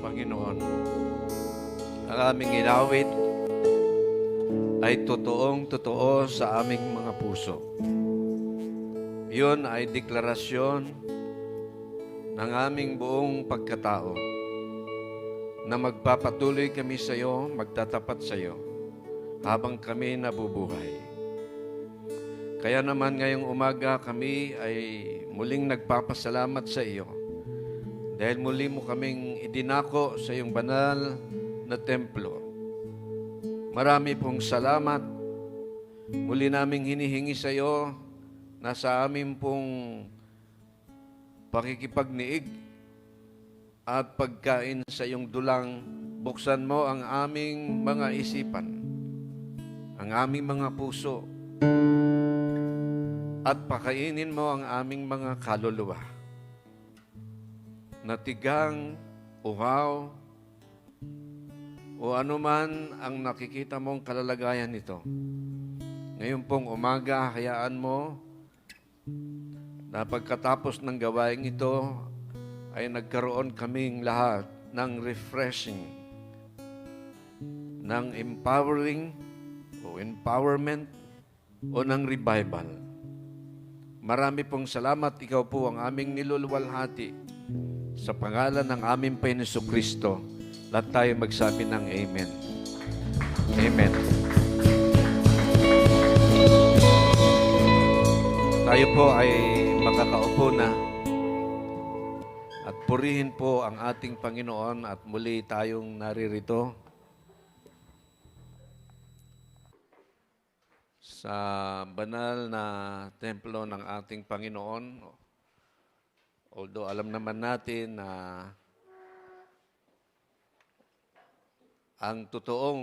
Panginoon. Ang aming inawit ay totoong-totoo sa aming mga puso. Iyon ay deklarasyon ng aming buong pagkatao na magpapatuloy kami sa iyo, magtatapat sa iyo habang kami nabubuhay. Kaya naman ngayong umaga kami ay muling nagpapasalamat sa iyo dahil muli mo kaming idinako sa iyong banal na templo. Marami pong salamat. Muli naming hinihingi sa iyo na sa amin pong pakikipagniig at pagkain sa iyong dulang, buksan mo ang aming mga isipan, ang aming mga puso, at pakainin mo ang aming mga kaluluwa. Natigang, uhaw, o anuman ang nakikita mong kalalagayan nito. Ngayon pong umaga, hayaan mo na pagkatapos ng gawain ito, ay nagkaroon kaming lahat ng refreshing, ng empowering o empowerment o ng revival. Marami pong salamat. Ikaw po ang aming niluluwalhati sa pangalan ng aming Panginoon Jesucristo. Lahat tayo magsabi ng Amen. Amen. Tayo po ay makakaupo na at purihin po ang ating Panginoon at muli tayong naririto sa banal na templo ng ating Panginoon. Although alam naman natin na ang totoong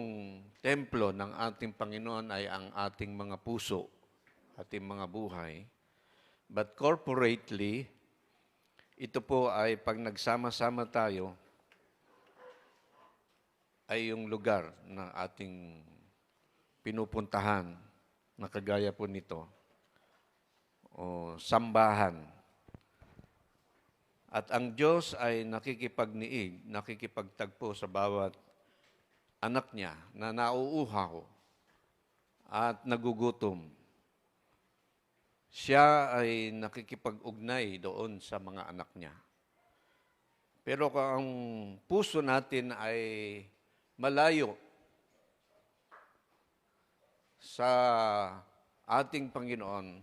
templo ng ating Panginoon ay ang ating mga puso, ating mga buhay. But corporately, ito po ay pag nagsama-sama tayo, ay yung lugar na ating pinupuntahan na kagaya po nito, o sambahan. At ang Diyos ay nakikipagniig, nakikipagtagpo sa bawat anak niya na nauuhaw at nagugutom. Siya ay nakikipag-ugnay doon sa mga anak niya. Pero kung ang puso natin ay malayo sa ating Panginoon,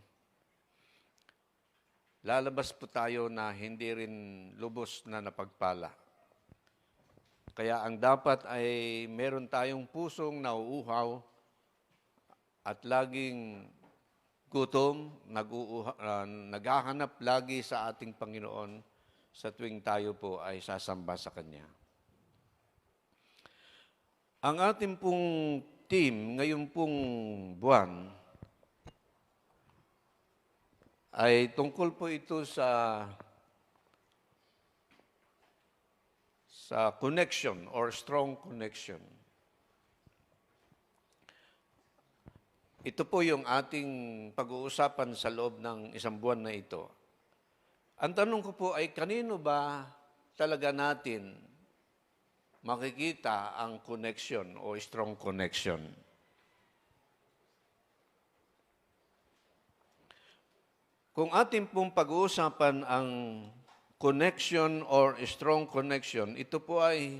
lalabas po tayo na hindi rin lubos na napagpala. Kaya ang dapat ay meron tayong pusong nauuhaw at laging gutom, naghahanap lagi sa ating Panginoon sa tuwing tayo po ay sasamba sa Kanya. Ang ating pong team ngayon pong buwan ay tungkol po ito sa connection or strong connection. Ito po yung ating pag-uusapan sa loob ng isang buwan na ito. Ang tanong ko po ay kanino ba talaga natin makikita ang connection o strong connection? Kung ating pong pag-uusapan ang connection or strong connection, ito po ay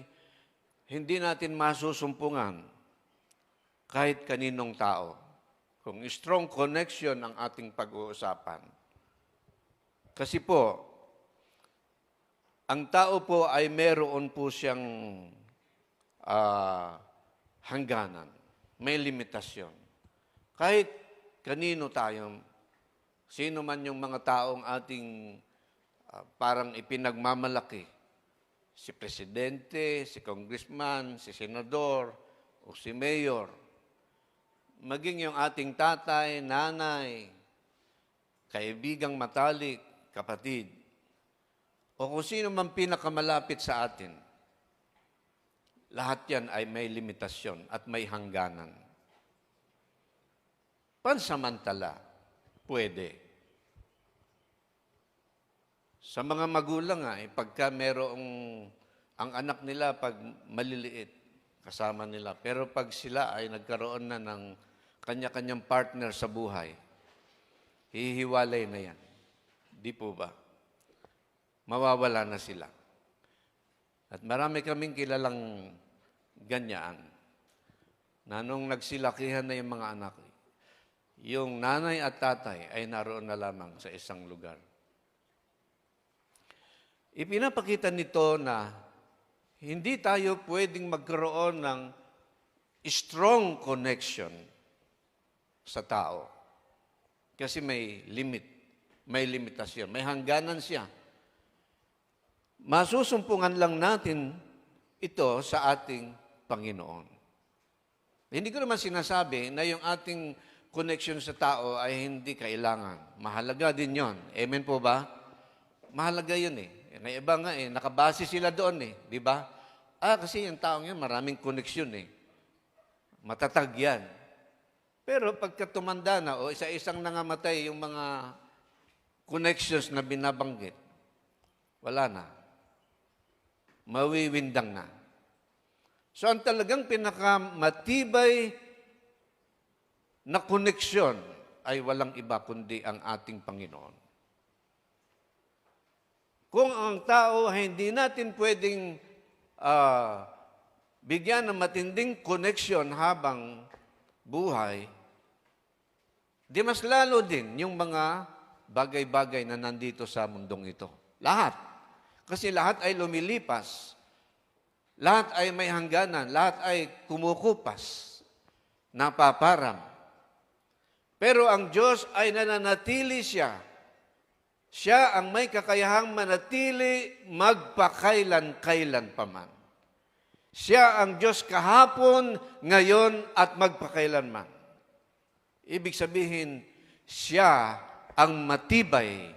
hindi natin masusumpungan kahit kaninong tao. Kung strong connection ang ating pag-uusapan. Kasi po, ang tao po ay meron po siyang hangganan. May limitasyon. Kahit kanino tayo, sino man yung mga taong ating parang ipinagmamalaki. Si presidente, si congressman, si senador, o si mayor. Maging yung ating tatay, nanay, kaibigang matalik, kapatid, o kung sino man pinakamalapit sa atin, lahat yan ay may limitasyon at may hangganan. Pansamantala, pwede. Sa mga magulang pagka merong ang anak nila pag maliliit, kasama nila. Pero pag sila ay nagkaroon na ng kanya-kanyang partner sa buhay, hihiwalay na yan. Di po ba? Mawawala na sila. At marami kaming kilalang ganyan na nung nagsilakihan na yung mga anak, yung nanay at tatay ay naroon na lamang sa isang lugar. Ipinapakita nito na hindi tayo pwedeng magkaroon ng strong connection sa tao. Kasi may limit, may limitasyon, may hangganan siya. Masusumpungan lang natin ito sa ating Panginoon. Hindi ko naman sinasabi na yung ating connection sa tao ay hindi kailangan. Mahalaga din yon. Amen po ba? Mahalaga yun eh. May iba nga eh, nakabase sila doon eh. Di ba? Kasi yung taong yun, maraming connection eh. Matatag yan. Pero pagka tumanda na o isa-isang nangamatay yung mga connections na binabanggit, wala na. Mawiwindang na. So ang talagang pinakamatibay na koneksyon ay walang iba kundi ang ating Panginoon. Kung ang tao ay hindi natin pwedeng bigyan ng matinding koneksyon habang buhay, di mas lalo din yung mga bagay-bagay na nandito sa mundong ito. Lahat. Kasi lahat ay lumilipas. Lahat ay may hangganan. Lahat ay kumukupas. Napaparam. Pero ang Diyos ay nananatili siya. Siya ang may kakayahang manatili magpakailan-kailan pa man. Siya ang Diyos kahapon, ngayon, at magpakailanman. Ibig sabihin, siya ang matibay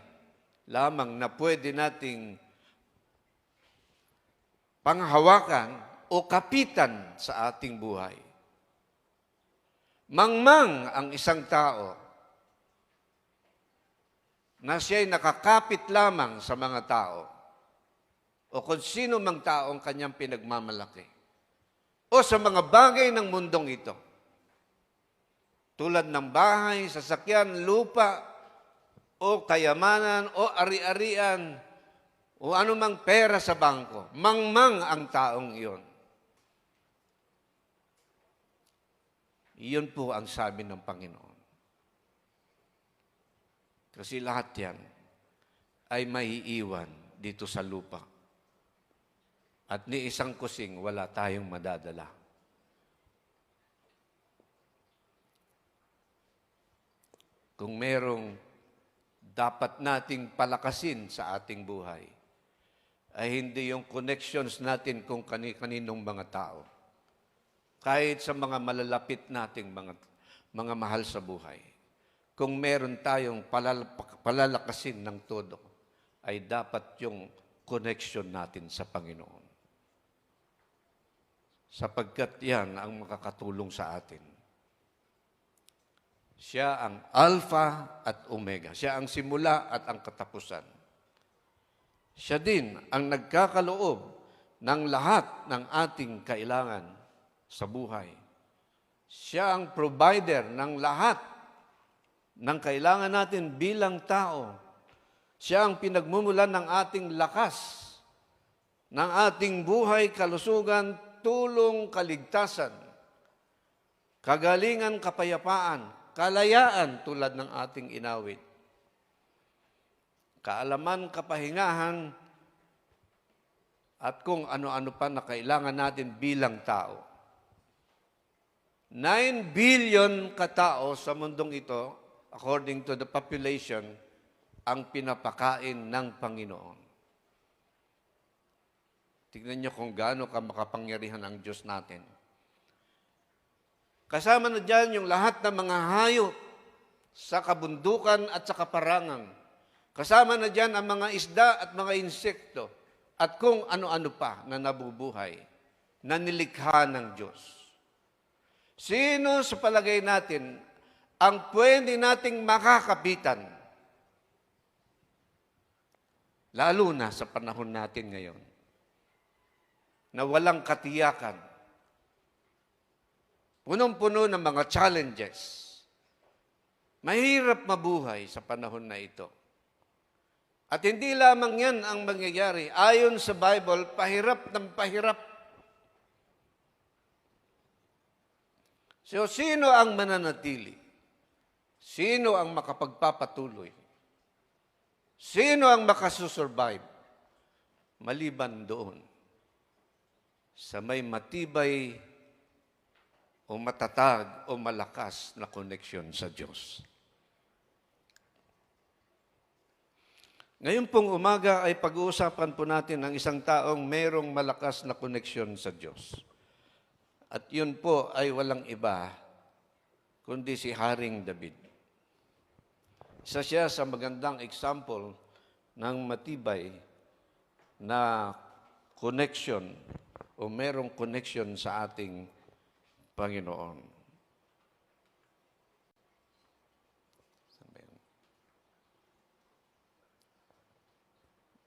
lamang na pwede nating panghawakan o kapitan sa ating buhay. Mangmang ang isang tao na siya'y nakakapit lamang sa mga tao o kung sino mang taong kanyang pinagmamalaki o sa mga bagay ng mundong ito. Tulad ng bahay, sasakyan, lupa, o kayamanan, o ari-arian, o anumang pera sa bangko. Mangmang ang taong iyon. Iyon po ang sabi ng Panginoon. Kasi lahat yan ay maiiwan dito sa lupa. At ni isang kusing, wala tayong madadala. Kung merong dapat nating palakasin sa ating buhay, ay hindi yung connections natin kung kaninong mga tao. Kahit sa mga malalapit nating mga mahal sa buhay. Kung meron tayong palalakasin ng todo, ay dapat yung connection natin sa Panginoon. Sapagkat yan ang makakatulong sa atin. Siya ang Alpha at Omega. Siya ang simula at ang katapusan. Siya din ang nagkakaloob ng lahat ng ating kailangan sa buhay. Siya ang provider ng lahat ng kailangan natin bilang tao. Siya ang pinagmumulan ng ating lakas, ng ating buhay, kalusugan, tulong, kaligtasan, kagalingan, kapayapaan, kalayaan tulad ng ating inawit. Kaalaman, kapahingahan, at kung ano-ano pa na kailangan natin bilang tao. 9 billion katao sa mundong ito, according to the population, ang pinapakain ng Panginoon. Tignan niyo kung gaano ka makapangyarihan ang Diyos natin. Kasama na dyan yung lahat ng mga hayop sa kabundukan at sa kaparangan. Kasama na dyan ang mga isda at mga insekto at kung ano-ano pa na nabubuhay na nilikha ng Diyos. Sino sa palagay natin ang pwede nating makakapitan? Lalo na sa panahon natin ngayon. na walang katiyakan. Punong-puno ng mga challenges. Mahirap mabuhay sa panahon na ito. At hindi lamang yan ang mangyayari. Ayon sa Bible, pahirap ng pahirap. So, sino ang mananatili? Sino ang makapagpapatuloy? Sino ang makasusurvive? Maliban doon sa may matibay o matatag o malakas na koneksyon sa Diyos. Ngayon pong umaga ay pag-uusapan po natin ang isang taong mayroong malakas na koneksyon sa Diyos. At yun po ay walang iba, kundi si Haring David. Isa siya sa magandang example ng matibay na connection o merong connection sa ating Panginoon.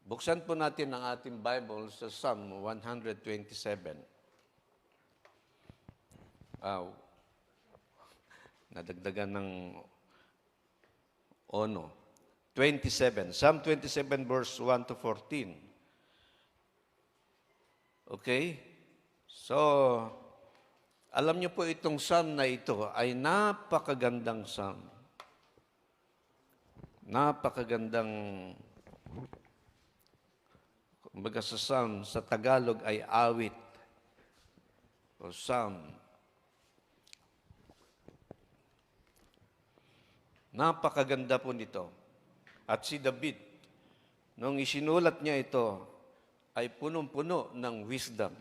Buksan po natin ang ating Bible sa Psalm 127. Nadagdagan ng ono. 27. Psalm 27 verse 1 to 14. Okay? So, alam niyo po itong psalm na ito ay napakagandang psalm. Napakagandang, kumbaga sa psalm, sa Tagalog ay awit o psalm. Napakaganda po nito. At si David, nung isinulat niya ito, ay punong-puno ng wisdom.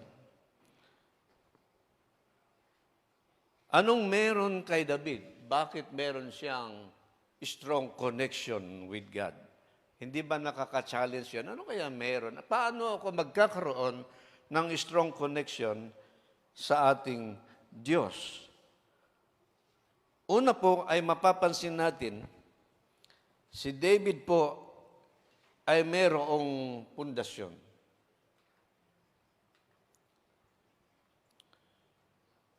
Anong meron kay David? Bakit meron siyang strong connection with God? Hindi ba nakaka-challenge yan? Ano kaya meron? Paano ako magkakaroon ng strong connection sa ating Diyos? Una po ay mapapansin natin, si David po ay mayroong pundasyon.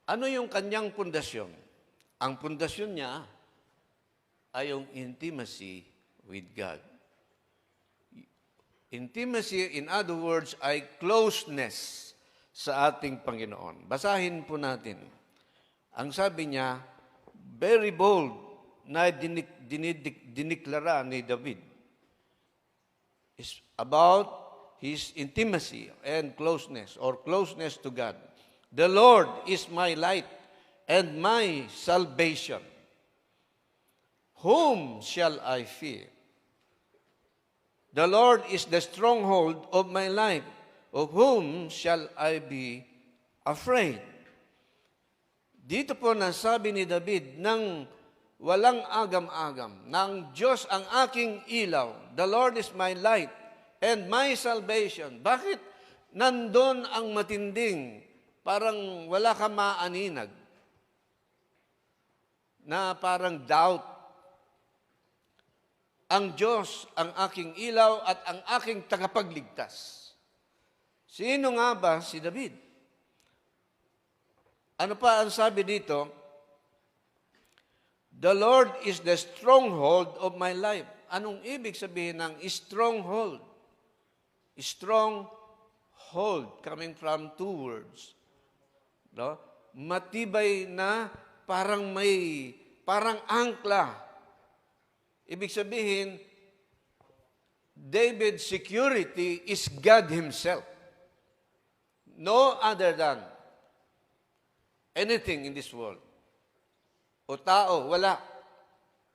Ano yung kanyang pundasyon? Ang pundasyon niya ay yung intimacy with God. Intimacy, in other words, ay closeness sa ating Panginoon. Basahin po natin. Ang sabi niya, very bold na diniklara ni David is about his intimacy and closeness or closeness to God. The Lord is my light and my salvation. Whom shall I fear? The Lord is the stronghold of my life. Of whom shall I be afraid? Dito po nasabi ni David, nang walang agam-agam, ng Diyos ang aking ilaw, the Lord is my light and my salvation. Bakit nandun ang matinding, parang wala ka maaninag, na parang doubt? Ang Diyos ang aking ilaw at ang aking tagapagligtas. Sino nga ba si David? Ano pa ang sabi dito? The Lord is the stronghold of my life. Anong ibig sabihin ng stronghold? Stronghold, coming from two words. No? Matibay na parang angkla. Ibig sabihin, David's security is God Himself. No other than anything in this world. O tao, wala.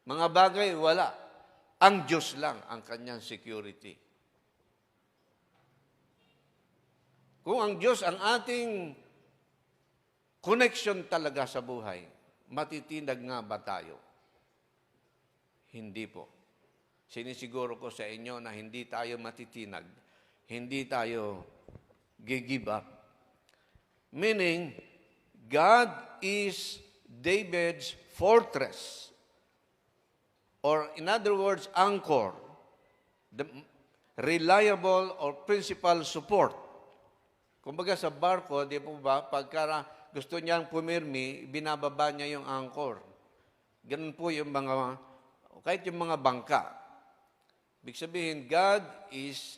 Mga bagay, wala. Ang Diyos lang ang kanyang security. Kung ang Diyos ang ating connection talaga sa buhay, matitinag nga ba tayo? Hindi po. Sinisiguro ko sa inyo na hindi tayo matitinag, hindi tayo give up. Meaning, God is David's fortress. Or in other words, anchor. The reliable or principal support. Kumbaga sa barko, di po ba, pagka gusto niyang pumirmi, binababa niya yung anchor. Ganun po yung mga, kahit yung mga bangka. Ibig sabihin, God is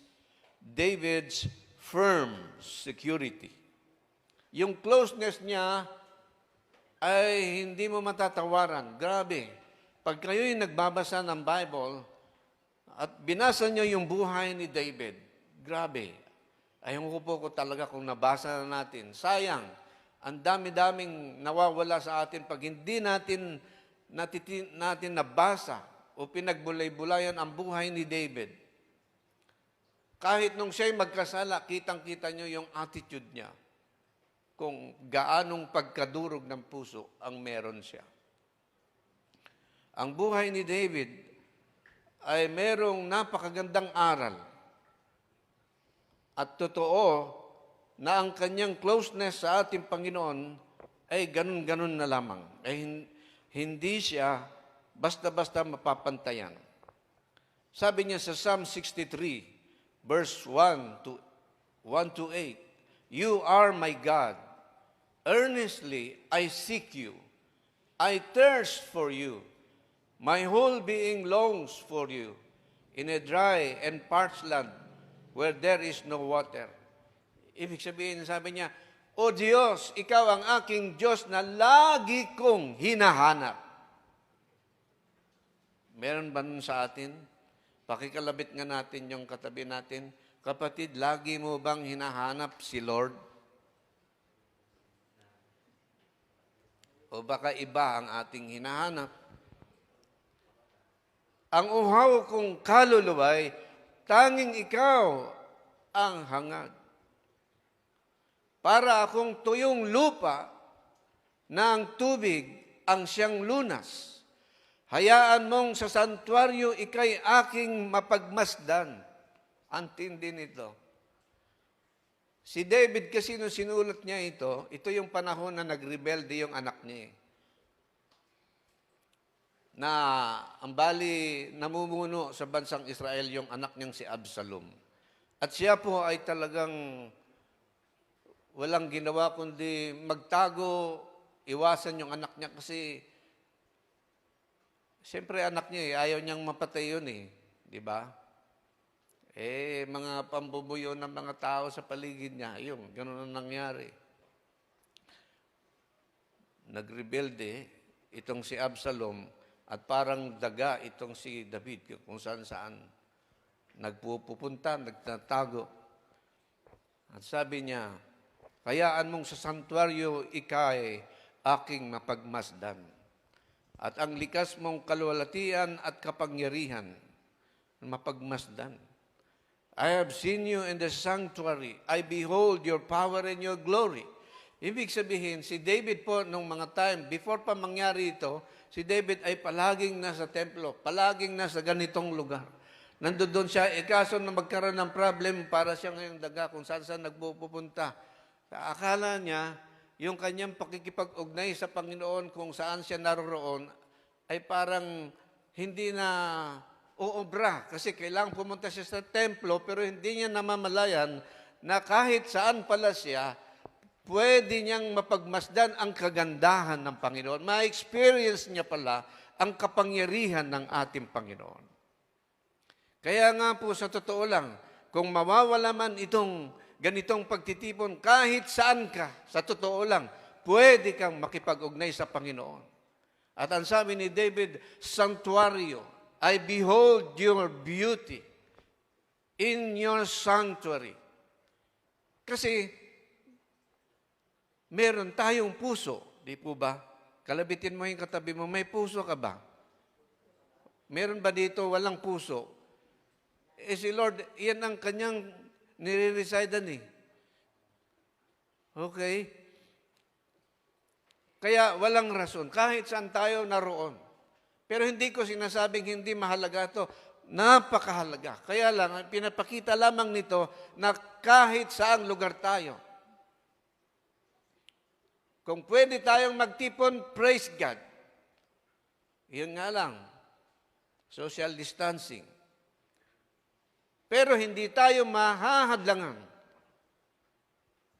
David's firm security. Yung closeness niya ay hindi mo matatawaran. Grabe. Pag kayo'y nagbabasa ng Bible at binasa niyo yung buhay ni David, grabe. Ayun ko talaga kung nabasa na natin. Sayang, ang dami-daming nawawala sa atin pag hindi natin nabasa o pinagbulay-bulayan ang buhay ni David. Kahit nung siya'y magkasala, kitang-kita niyo yung attitude niya. Kung gaanong pagkadurog ng puso ang meron siya. Ang buhay ni David ay merong napakagandang aral. At totoo na ang kanyang closeness sa ating Panginoon ay ganun-ganun na lamang. Ay hindi siya basta-basta mapapantayan. Sabi niya sa Psalm 63, verse 1 to 8, You are my God. Earnestly I seek you. I thirst for you. My whole being longs for you in a dry and parched land where there is no water. Ibig sabihin, sabi niya, O Diyos, Ikaw ang aking Diyos na lagi kong hinahanap. Meron ba nun sa atin? Pakikalabit nga natin yung katabi natin. Kapatid, lagi mo bang hinahanap si Lord? O baka iba ang ating hinahanap? Ang uhaw kong kaluluway, tanging ikaw ang hangad. Para akong tuyong lupa na ang tubig ang siyang lunas. Hayaan mong sa santuaryo ikay aking mapagmasdan. Antindi nito. Si David kasi nung sinulat niya ito yung panahon na nagrebelde yung anak niya. Na ang bali namumuno sa bansang Israel yung anak niyang si Absalom. At siya po ay talagang walang ginawa kundi magtago, iwasan yung anak niya kasi siyempre anak niya ayaw niyang mapatay yun di ba? Mga pambubuyo ng mga tao sa paligid niya, yun, ganun ang nangyari. Nagrebelde itong si Absalom at parang daga itong si David kung saan-saan nagpupunta, nagtatago. At sabi niya, Hayaan mong sa santuaryo ikay aking mapagmasdan. At ang likas mong kaluwalhatian at kapangyarihan, mapagmasdan. I have seen you in the sanctuary. I behold your power and your glory. Ibig sabihin, si David po nung mga time, before pa mangyari ito, si David ay palaging nasa templo, palaging nasa ganitong lugar. Nandoon siya, kaso na magkaroon ng problem para siya ngayong daga kung saan nagpupunta. Akala niya, yung kanyang pakikipag-ugnay sa Panginoon kung saan siya naroroon, ay parang hindi na uobra. Kasi kailangang pumunta siya sa templo, pero hindi niya namamalayan na kahit saan pala siya, pwede niyang mapagmasdan ang kagandahan ng Panginoon. Ma-experience niya pala ang kapangyarihan ng ating Panginoon. Kaya nga po sa totoo lang, kung mawawala man itong ganitong pagtitipon, kahit saan ka, sa totoo lang, pwede kang makipag-ugnay sa Panginoon. At ang sabi ni David, Sanctuario, I behold your beauty in your sanctuary. Kasi, meron tayong puso, di po ba? Kalabitin mo yung katabi mo, may puso ka ba? Meron ba dito walang puso? Si Lord, yan ang kanyang nire-residean Okay? Kaya walang rason. Kahit saan tayo naroon. Pero hindi ko sinasabing hindi mahalaga ito. Napakahalaga. Kaya lang, pinapakita lamang nito na kahit saang lugar tayo. Kung pwede tayong magtipon, praise God. Yun nga lang. Social distancing. Pero hindi tayo mahahadlangan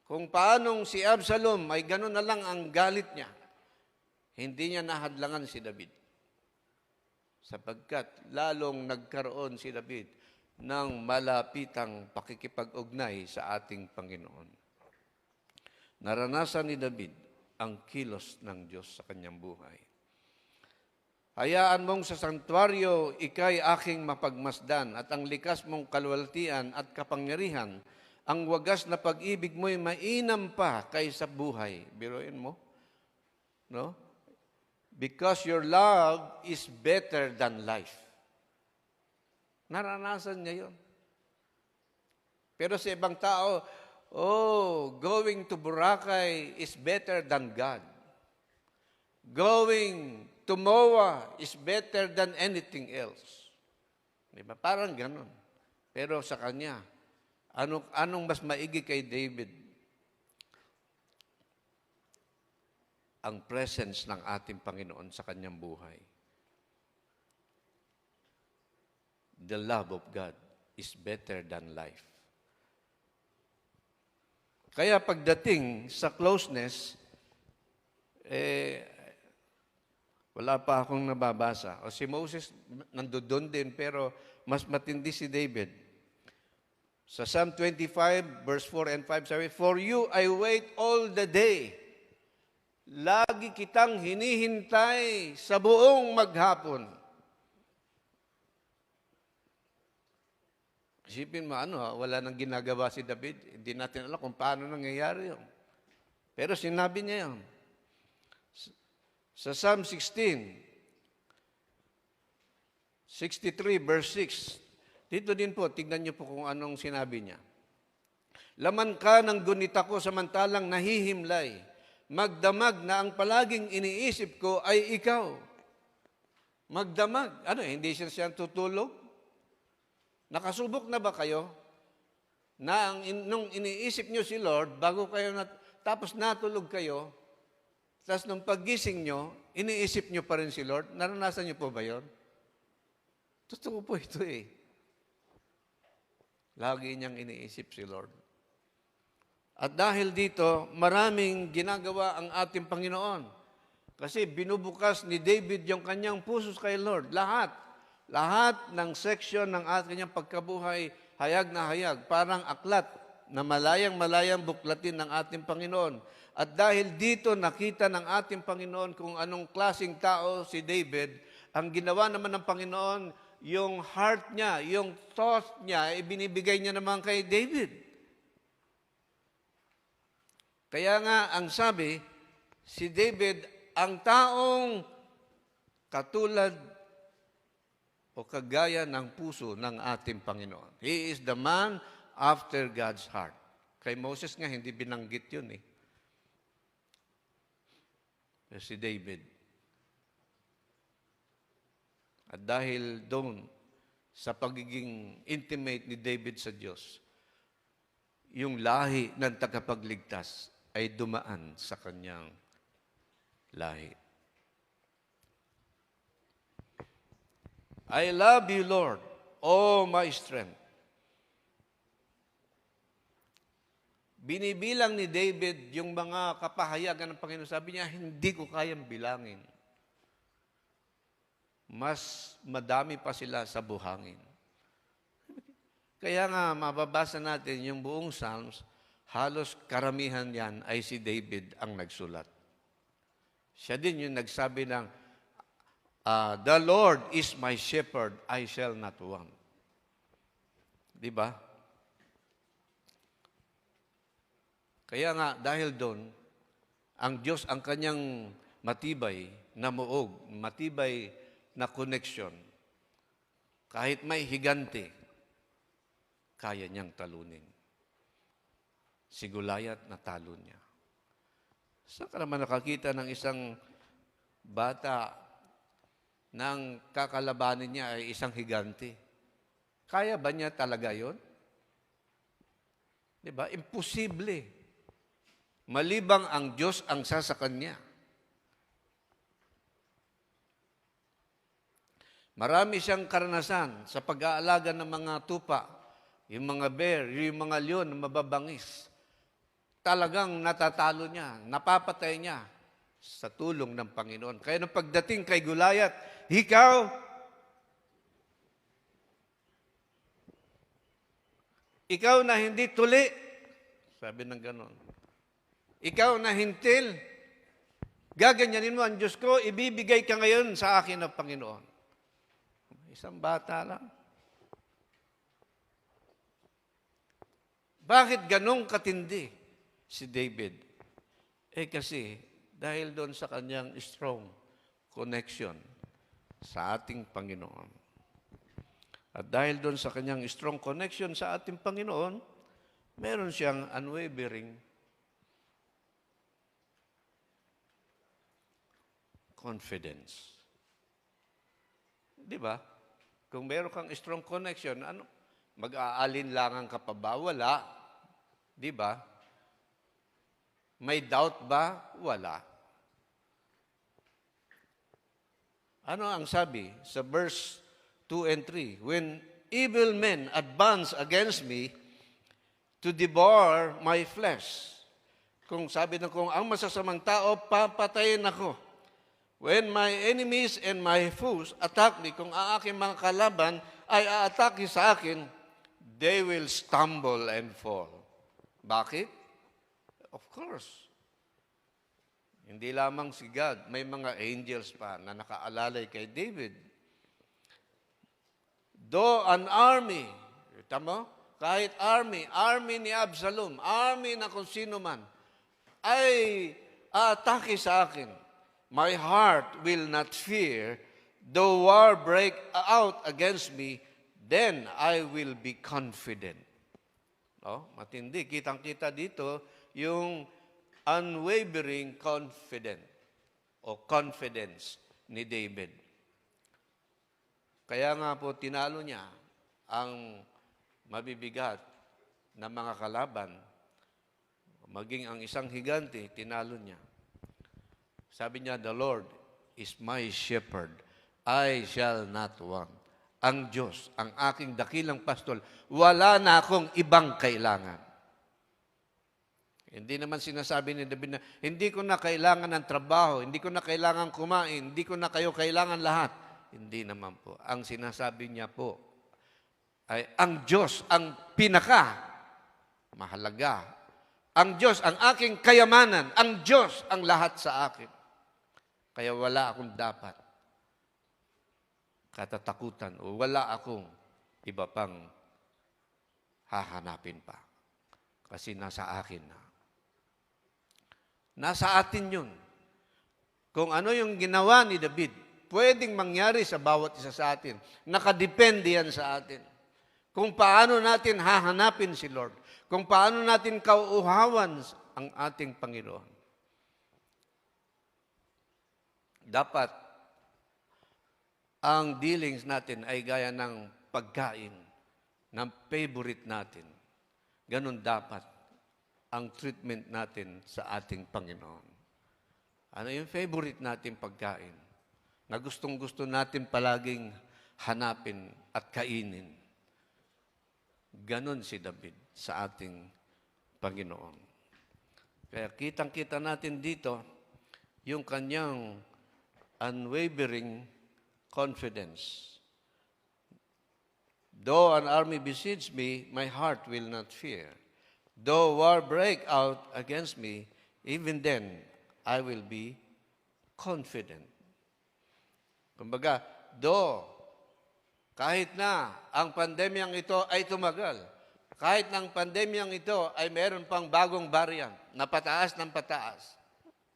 Kung paanong si Absalom ay gano'n na lang ang galit niya, hindi niya nahadlangan si David. Sapagkat lalong nagkaroon si David ng malapitang pakikipag-ugnay sa ating Panginoon. Naranasan ni David ang kilos ng Diyos sa kanyang buhay. Hayaan mong sa santuaryo ika'y aking mapagmasdan at ang likas mong kalwaltian at kapangyarihan, ang wagas na pag-ibig mo'y mainam pa kaysa buhay. Biruin mo, no? Because your love is better than life. Naranasan niya yun. Pero sa ibang tao, going to Boracay is better than God. Going to MOA is better than anything else. Diba? Parang ganun. Pero sa kanya, anong mas maigi kay David? Ang presence ng ating Panginoon sa kanyang buhay. The love of God is better than life. Kaya pagdating sa closeness, wala pa akong nababasa. O si Moses, nandoon din, pero mas matindi si David. Sa Psalm 25, verse 4 and 5, sabi, "For you I wait all the day. Lagi kitang hinihintay sa buong maghapon." Isipin mo, wala nang ginagawa si David. Hindi natin alam kung paano nangyayari yun. Pero sinabi niya yun. Sa Psalm 16, 63, verse 6, dito din po, tignan niyo po kung anong sinabi niya. "Laman ka ng gunita ko samantalang nahihimlay. Magdamag na ang palaging iniisip ko ay ikaw." Magdamag. Hindi siya tutulog? Nakasubok na ba kayo na nung iniisip nyo si Lord, bago kayo, tapos natulog kayo, tapos nung paggising nyo, iniisip nyo pa rin si Lord? Naranasan nyo po ba yun? Totoo po ito eh. Lagi niyang iniisip si Lord. At dahil dito, maraming ginagawa ang ating Panginoon. Kasi binubukas ni David yung kanyang puso kay Lord. Lahat ng section ng ating pagkabuhay, hayag na hayag, parang aklat na malayang buklatin ng ating Panginoon. At dahil dito, nakita ng ating Panginoon kung anong klaseng tao si David. Ang ginawa naman ng Panginoon, yung heart niya, yung thought niya, ibinibigay niya naman kay David. Kaya nga, ang sabi, si David, ang taong katulad o kagaya ng puso ng ating Panginoon. He is the man after God's heart. Kay Moses nga, hindi binanggit yun eh. Si David. At dahil doon, sa pagiging intimate ni David sa Diyos, yung lahi ng tagapagligtas ay dumaan sa kanyang lahi. "I love you, Lord, oh my strength." Binibilang ni David yung mga kapahayagan ng Panginoon. Sabi niya, hindi ko kayang bilangin. Mas madami pa sila sa buhangin. Kaya nga, mababasa natin yung buong Psalms, halos karamihan yan ay si David ang nagsulat. Siya din yung nagsabi ng, "The Lord is my shepherd, I shall not want." Di ba? Kaya nga, dahil doon, ang Diyos ang kanyang matibay na muog, matibay na connection. Kahit may higante, kaya niyang talunin. Si Goliath, natalo niya. Saan ka naman nakakita ng isang bata nang kakalabanin niya ay isang higante? Kaya ba niya talaga yon? Diba? Imposible. Malibang ang Diyos ang sasakan niya. Marami siyang karanasan sa pag-aalaga ng mga tupa, yung mga bear, yung mga leon na mababangis. talagang natatalo niya, napapatay niya sa tulong ng Panginoon. Kaya nung pagdating kay Goliath, ikaw na hindi tuli, sabi ng ganon. Ikaw na hintil, gaganyanin mo ang Diyos ko, ibibigay ka ngayon sa akin ng Panginoon. Isang bata lang. Bakit ganong katindi si David? Kasi dahil doon sa kanyang strong connection sa ating Panginoon. At dahil doon sa kanyang strong connection sa ating Panginoon, meron siyang unwavering confidence. Di ba? Kung meron kang strong connection, mag-aalinlangan ka pa ba? Wala. Di ba? May doubt ba? Wala. Ano ang sabi sa verse 2 and 3? When evil men advance against me to devour my flesh. Kung sabi na kung ang masasamang tao, papatayin ako. When my enemies and my foes attack me, kung ang aking mga kalaban ay aatake sa akin, they will stumble and fall. Bakit? Of course. Hindi lamang si God, may mga angels pa na nakaalalay kay David. Though an army, tama? Kahit army ni Absalom, army na kung sino man, ay aatake sa akin, my heart will not fear, though war break out against me, then I will be confident. No? Matindi. Kitang-kita dito yung unwavering confidence ni David. Kaya nga po tinalo niya ang mabibigat na mga kalaban. Maging ang isang higante, tinalo niya. Sabi niya, the Lord is my shepherd. I shall not want. Ang Diyos, ang aking dakilang pastol, wala na akong ibang kailangan. Hindi naman sinasabi ni David na, hindi ko na kailangan ng trabaho, hindi ko na kailangan kumain, hindi ko na kayo kailangan lahat. Hindi naman po. Ang sinasabi niya po ay, ang Diyos, ang pinaka mahalaga. Ang Diyos, ang aking kayamanan. Ang Diyos, ang lahat sa akin. Kaya wala akong dapat katatakutan o wala akong iba pang hahanapin pa. Kasi nasa akin na. Nasa atin yun. Kung ano yung ginawa ni David, pwedeng mangyari sa bawat isa sa atin. Nakadepende yan sa atin. Kung paano natin hahanapin si Lord. Kung paano natin kauuhawan ang ating Panginoon. Dapat ang dealings natin ay gaya ng pagkain, ng favorite natin. Ganon dapat ang treatment natin sa ating Panginoon. Ano yung favorite natin pagkain? Na gustong-gusto natin palaging hanapin at kainin. Ganon si David sa ating Panginoon. Kaya kitang-kita natin dito yung kanyang unwavering confidence. Though an army besiege me, my heart will not fear. Though war break out against me, even then, I will be confident. Kumbaga, kahit na ang pandemyang ito ay tumagal, kahit na ang pandemyang ito ay meron pang bagong variant na pataas ng pataas,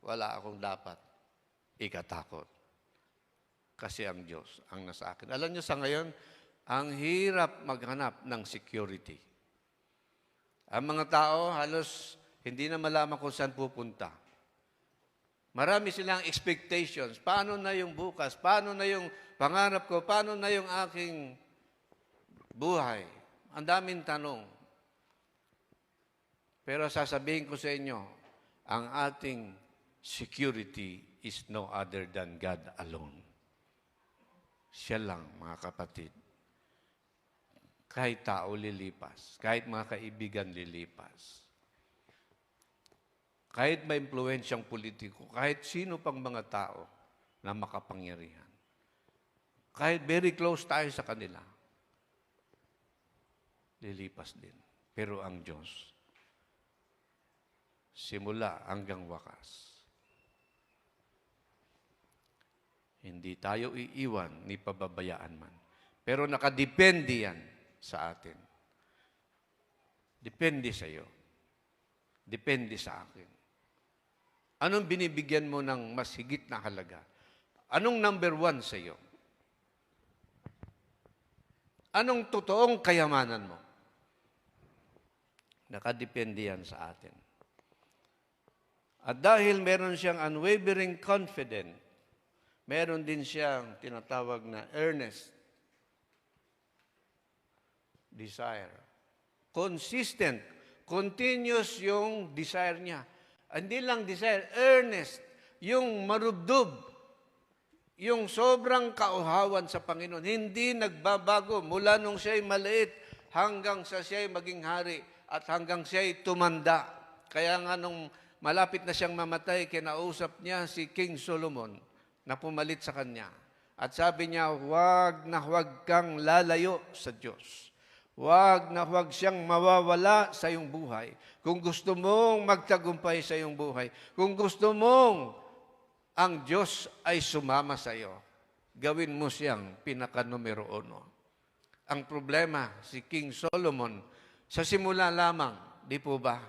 wala akong dapat ikatakot. Kasi ang Diyos ang nasa akin. Alam niyo sa ngayon, ang hirap maghanap ng security. Ang mga tao halos hindi na malaman kung saan pupunta. Marami silang expectations. Paano na yung bukas? Paano na yung pangarap ko? Paano na yung aking buhay? Ang daming tanong. Pero sasabihin ko sa inyo, ang ating security is no other than God alone. Siya lang, mga kapatid. Kahit tao lilipas, kahit mga kaibigan lilipas. kahit may impluwensyang politiko, kahit sino pang mga tao na makapangyarihan, kahit very close tayo sa kanila, lilipas din. Pero ang Diyos, simula hanggang wakas, hindi tayo iiwan ni pababayaan man. Pero nakadepende yan sa atin. Depende sa iyo. Depende sa akin. Anong binibigyan mo ng mas higit na halaga? Anong number one sa iyo? Anong totoong kayamanan mo? Nakadepende yan sa atin. At dahil meron siyang unwavering confidence, meron din siyang tinatawag na earnest desire. Consistent, continuous yung desire niya. Hindi lang desire, earnest, yung marubdob, yung sobrang kauhawan sa Panginoon. Hindi nagbabago mula nung siya'y maliit hanggang sa siya'y maging hari at hanggang siya'y tumanda. Kaya nga nung malapit na siyang mamatay, kinausap niya si King Solomon na pumalit sa kanya. At sabi niya, huwag na huwag kang lalayo sa Diyos. Huwag na huwag siyang mawawala sa iyong buhay. Kung gusto mong magtagumpay sa iyong buhay, kung gusto mong ang Diyos ay sumama sa iyo, gawin mo siyang pinaka-numero 1. Ang problema, si King Solomon, sa simula lamang, di po ba?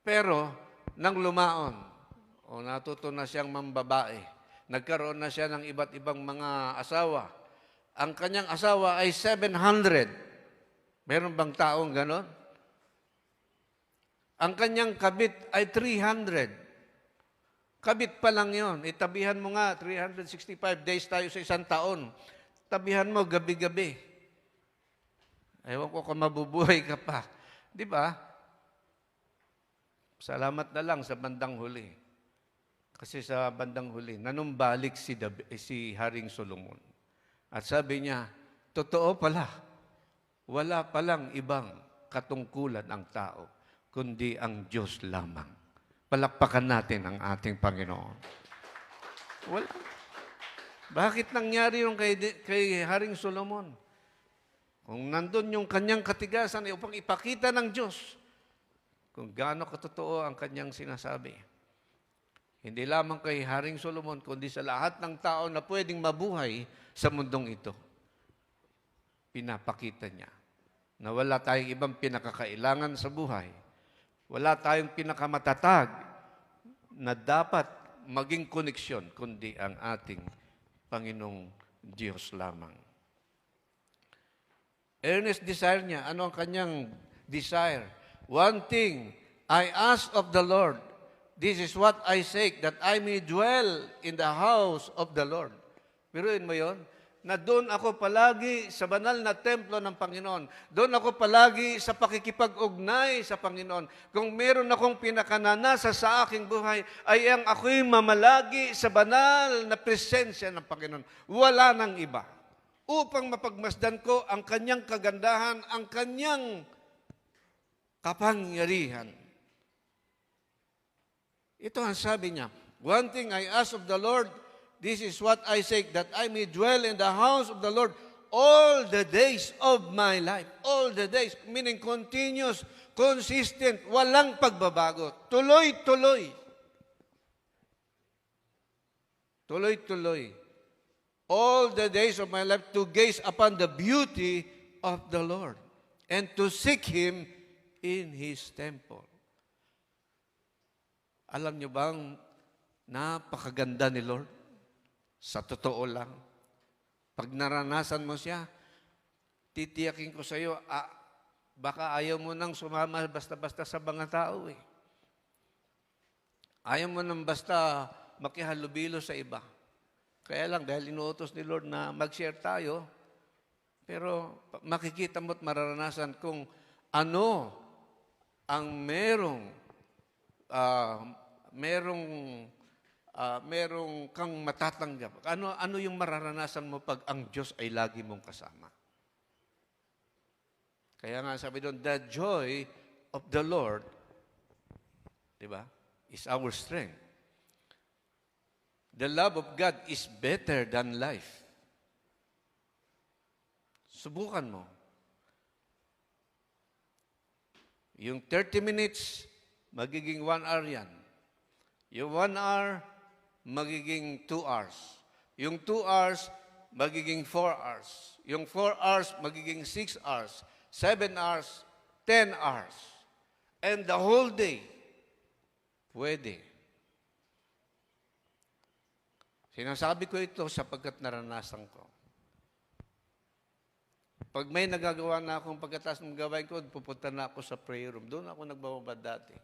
Pero, nang lumaon, o natuto na siyang mambabae, nagkaroon na siya ng iba't ibang mga asawa. Ang kanyang asawa ay 700. Meron bang taong ganon? Ang kanyang kabit ay 300. Kabit pa lang yon. Itabihan mo nga, 365 days tayo sa isang taon. Tabihan mo gabi-gabi. Ewan ko kung mabubuhay ka pa. Di ba? Salamat na lang sa bandang huli. Kasi sa bandang huli, nanumbalik si Haring Solomon. At sabi niya, totoo pala, wala palang ibang katungkulan ang tao, kundi ang Diyos lamang. Palakpakan natin ang ating Panginoon. Wala. Bakit nangyari yung kay Haring Solomon? Kung nandun yung kanyang katigasan upang ipakita ng Diyos kung gaano katotoo ang kanyang sinasabi. Hindi lamang kay Haring Solomon, kundi sa lahat ng tao na pwedeng mabuhay sa mundong ito. Pinapakita niya na wala tayong ibang pinakakailangan sa buhay. Wala tayong pinakamatatag na dapat maging koneksyon, kundi ang ating Panginoong Diyos lamang. Earnest desire niya. Ano ang kanyang desire? One thing I ask of the Lord, this is what I seek, that I may dwell in the house of the Lord. Biruin mo yon? Na doon ako palagi sa banal na templo ng Panginoon. Doon ako palagi sa pakikipag-ugnay sa Panginoon. Kung meron akong pinakananasa sa aking buhay, ay ang ako'y mamalagi sa banal na presensya ng Panginoon. Wala nang iba. Upang mapagmasdan ko ang kanyang kagandahan, ang kanyang kapangyarihan. Ito ang sabi niya, one thing I ask of the Lord, this is what I say, that I may dwell in the house of the Lord all the days of my life. All the days, meaning continuous, consistent, walang pagbabago. Tuloy-tuloy. Tuloy-tuloy. All the days of my life to gaze upon the beauty of the Lord and to seek Him in His temple. Alam niyo bang napakaganda ni Lord? Sa totoo lang. Pag naranasan mo siya, titiyakin ko sa iyo, baka ayaw mo nang sumama basta-basta sa mga tao eh. Ayaw mo nang basta makihalubilo sa iba. Kaya lang, dahil inuutos ni Lord na mag-share tayo, pero makikita mo at mararanasan kung ano ang merong kang matatanggap. Ano yung mararanasan mo pag ang Diyos ay lagi mong kasama? Kaya nga sabi doon, the joy of the Lord, di ba, is our strength. The love of God is better than life. Subukan mo. Yung 30 minutes, magiging 1 hour yan. Yung 1 hour, magiging 2 hours. Yung 2 hours, magiging 4 hours. Yung 4 hours, magiging 6 hours. 7 hours, 10 hours. And the whole day, pwede. Sinasabi ko ito sapagkat naranasan ko. Pag may nagagawa na akong pagkatapos ng gawain ko, pupunta na ako sa prayer room. Doon ako nagbababad dati.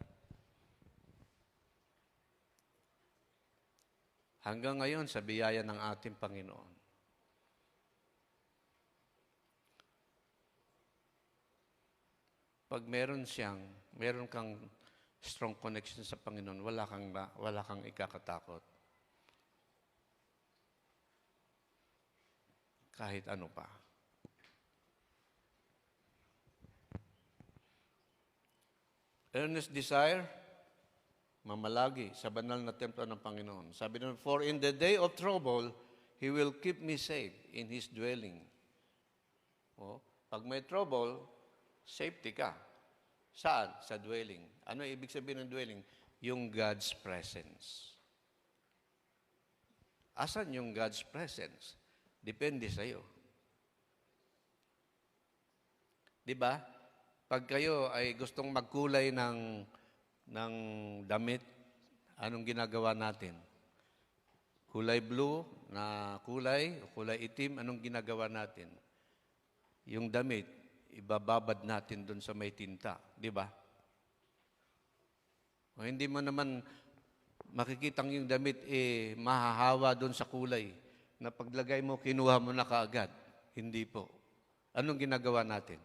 Hanggang ngayon, sa biyaya ng ating Panginoon. Pag meron kang strong connection sa Panginoon, wala kang ikakatakot. Kahit ano pa. Earnest desire, mamalagi sa banal na templo ng Panginoon. Sabi nun, for in the day of trouble, He will keep me safe in His dwelling. O, pag may trouble, safety ka. Saan? Sa dwelling. Ano ibig sabihin ng dwelling? Yung God's presence. Asan yung God's presence? Depende sa'yo. Diba? Pag kayo ay gustong magkulay ng damit, anong ginagawa natin? Kulay blue na kulay, o kulay itim, anong ginagawa natin? Yung damit, ibababad natin doon sa may tinta. Di ba? O hindi mo naman makikitang yung damit, mahahawa doon sa kulay na paglagay mo, kinuha mo na kaagad. Hindi po. Anong ginagawa natin?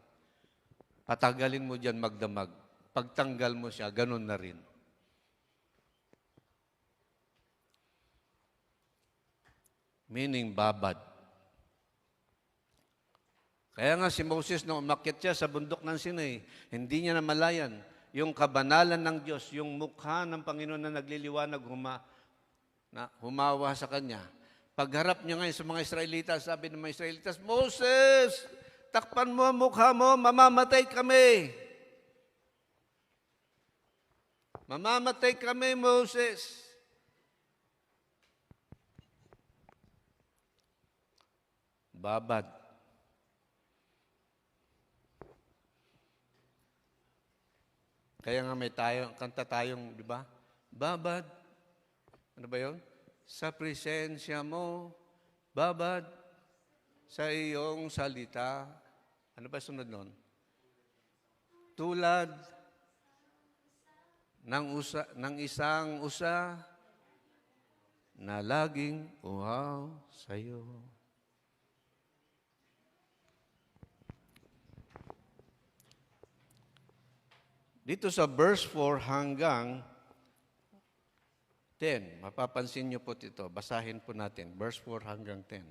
Patagalin mo dyan magdamag. Pagtanggal mo siya, ganun na rin. Meaning, babad. Kaya nga si Moses, nung umakyat siya sa bundok ng Sinai, hindi niya namalayan yung kabanalan ng Diyos, yung mukha ng Panginoon na nagliliwanag, humawa sa kanya. Pagharap niya ngayon sa mga Israelitas, sabi ng mga Israelitas, Moses, takpan mo ang mukha mo, mamamatay kami. Mamamatay kami, Moses. Babad. Kaya nga may kanta tayong, di ba? Babad. Ano ba yun? Sa presensya mo, babad sa iyong salita. Ano ba sunod nun? Tulad ng isang usa na laging uhaw sa iyo. Dito sa verse 4 hanggang 10, mapapansin niyo po ito. Basahin po natin. Verse 4 hanggang 10.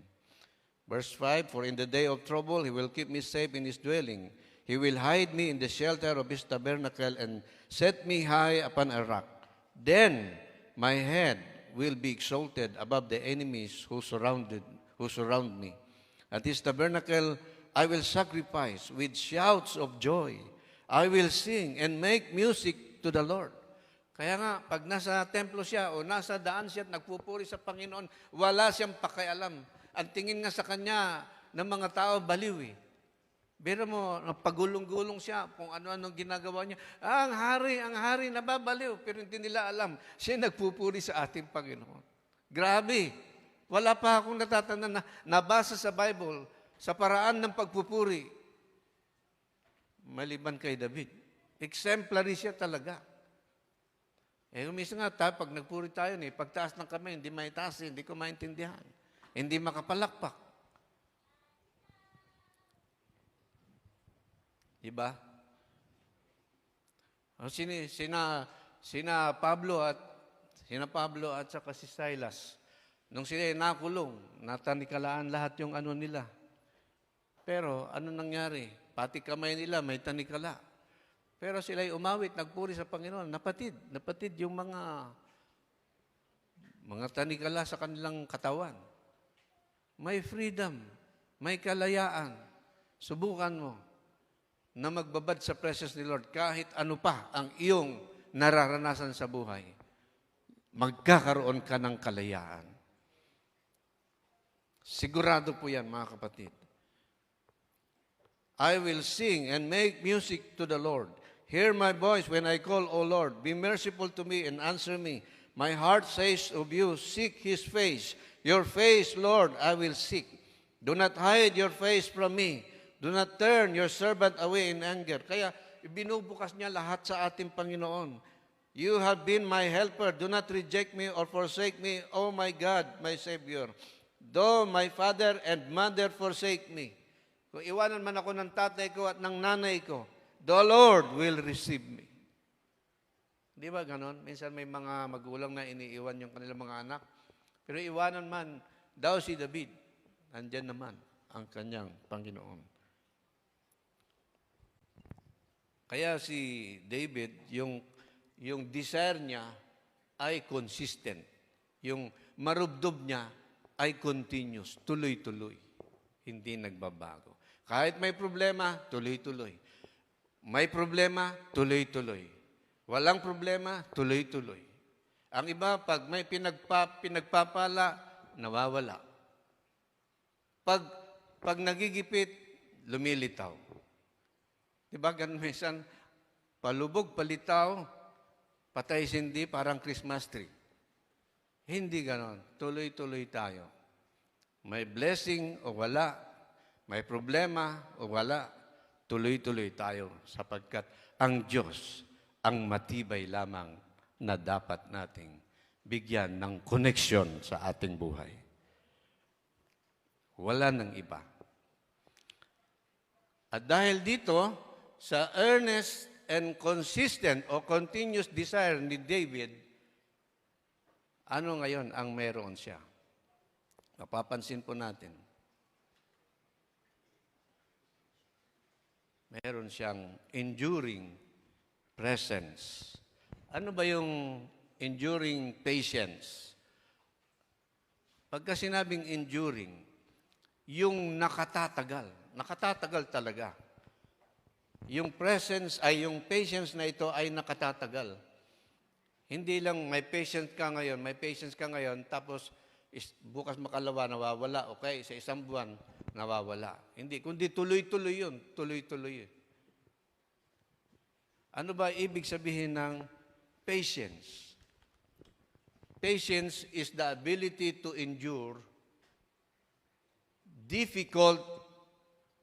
Verse 5, for in the day of trouble, He will keep me safe in His dwelling. He will hide me in the shelter of His tabernacle and set me high upon a rock. Then my head will be exalted above the enemies who surround me. At His tabernacle, I will sacrifice with shouts of joy. I will sing and make music to the Lord. Kaya nga, pag nasa templo siya o nasa daan siya at nagpupuri sa Panginoon, wala siyang pakialam. Ang tingin nga sa kanya ng mga tao, baliw eh. Pero mo, pagulong-gulong siya kung ano-anong ginagawa niya. Ang hari, nababaliw. Pero hindi nila alam, siya nagpupuri sa ating Panginoon. Grabe. Wala pa akong natatanda na nabasa sa Bible sa paraan ng pagpupuri. Maliban kay David. Exemplary siya talaga. Umisa nga tayo, pag nagpuri tayo, pagtaas ng kamay, hindi maitaas, hindi ko maintindihan. Hindi makapalakpak. Diba? Sina Pablo at saka si Silas, nung sila nakulong, natanikalaan lahat yung ano nila. Pero ano nangyari? Pati kamay nila may tanikala. Pero sila'y umawit, nagpuri sa Panginoon. Napatid yung mga tanikala sa kanilang katawan. May freedom, may kalayaan. Subukan mo na magbabad sa presence ni Lord kahit ano pa ang iyong nararanasan sa buhay. Magkakaroon ka ng kalayaan. Sigurado po yan, mga kapatid. I will sing and make music to the Lord. Hear my voice when I call, O Lord. Be merciful to me and answer me. My heart says of you, seek His face. Your face, Lord, I will seek. Do not hide your face from me. Do not turn your servant away in anger. Kaya binubukas niya lahat sa ating Panginoon. You have been my helper. Do not reject me or forsake me, O my God, my Savior. Though my father and mother forsake me. Kung iwanan man ako ng tatay ko at ng nanay ko, the Lord will receive me. Di ba ganon? Minsan may mga magulang na iniiwan yung kanilang mga anak. Pero iwanan man, daw si David, nandyan naman ang kanyang Panginoon. Kaya si David, yung desire niya ay consistent. Yung marubdob niya ay continuous, tuloy-tuloy. Hindi nagbabago. Kahit may problema, tuloy-tuloy. May problema, tuloy-tuloy. Walang problema, tuloy-tuloy. Ang iba, pag may pinagpapala, nawawala. Pag nagigipit, lumilitaw. Diba, ganun minsan, palubog, palitaw, patay sindi, parang Christmas tree. Hindi ganon. Tuloy-tuloy tayo. May blessing o wala, may problema o wala, tuloy-tuloy tayo sapagkat ang Diyos ang matibay lamang na dapat nating bigyan ng koneksyon sa ating buhay. Wala nang iba. At dahil dito, sa earnest and consistent o continuous desire ni David, ano ngayon ang meron siya? Mapapansin po natin. Meron siyang enduring presence. Ano ba yung enduring patience? Pagka sinabing enduring, yung nakatatagal. Nakatatagal talaga. Yung presence ay yung patience na ito ay nakatatagal. Hindi lang may patience ka ngayon, tapos bukas makalawa, nawawala. Okay, sa isang buwan, nawawala. Hindi, kundi tuloy-tuloy yun. Tuloy-tuloy yun. Ano ba ibig sabihin ng patience? Patience is the ability to endure difficult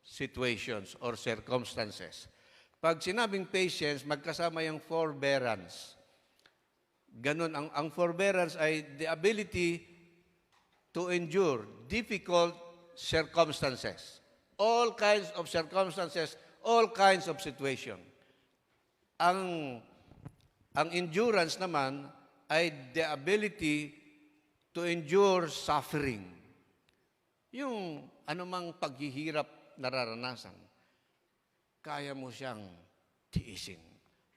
situations or circumstances. Pag sinabing patience, magkasama yung forbearance. Ganun, ang forbearance ay the ability to endure difficult circumstances. All kinds of circumstances, all kinds of situation. Ang endurance naman ay the ability to endure suffering. Yung anumang paghihirap nararanasan, kaya mo siyang tiisin.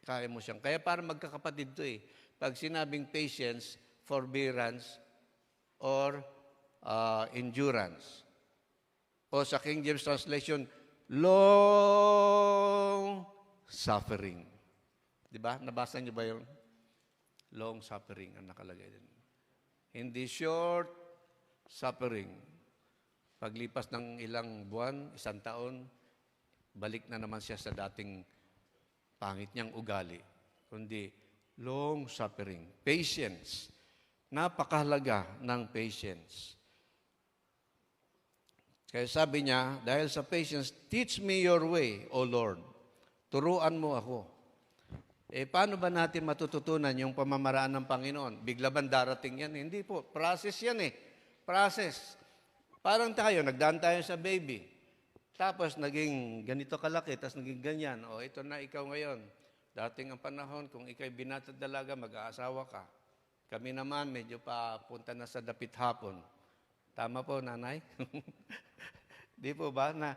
Kaya mo siyang. Kaya para magkakapatid to eh. Pag sinabing patience, forbearance, or endurance. O sa King James Translation, long suffering. Diba? Nabasa niyo ba yun? Long suffering ang nakalagay din. Hindi short suffering. Paglipas ng ilang buwan, isang taon, balik na naman siya sa dating pangit niyang ugali. Kundi long suffering. Patience. Napakahalaga ng patience. Kaya sabi niya, dahil sa patience, teach me your way, O Lord. Turuan mo ako. Paano ba natin matututunan yung pamamaraan ng Panginoon? Bigla bang darating yan? Hindi po. Process yan eh. Process. Parang tayo, nagdaan tayo sa baby. Tapos naging ganito kalaki, tapos naging ganyan. O ito na ikaw ngayon. Dating ang panahon, kung ikaw'y binatad dalaga, mag-aasawa ka. Kami naman, medyo pa punta na sa dapit hapon. Tama po, nanay? Di po ba? Na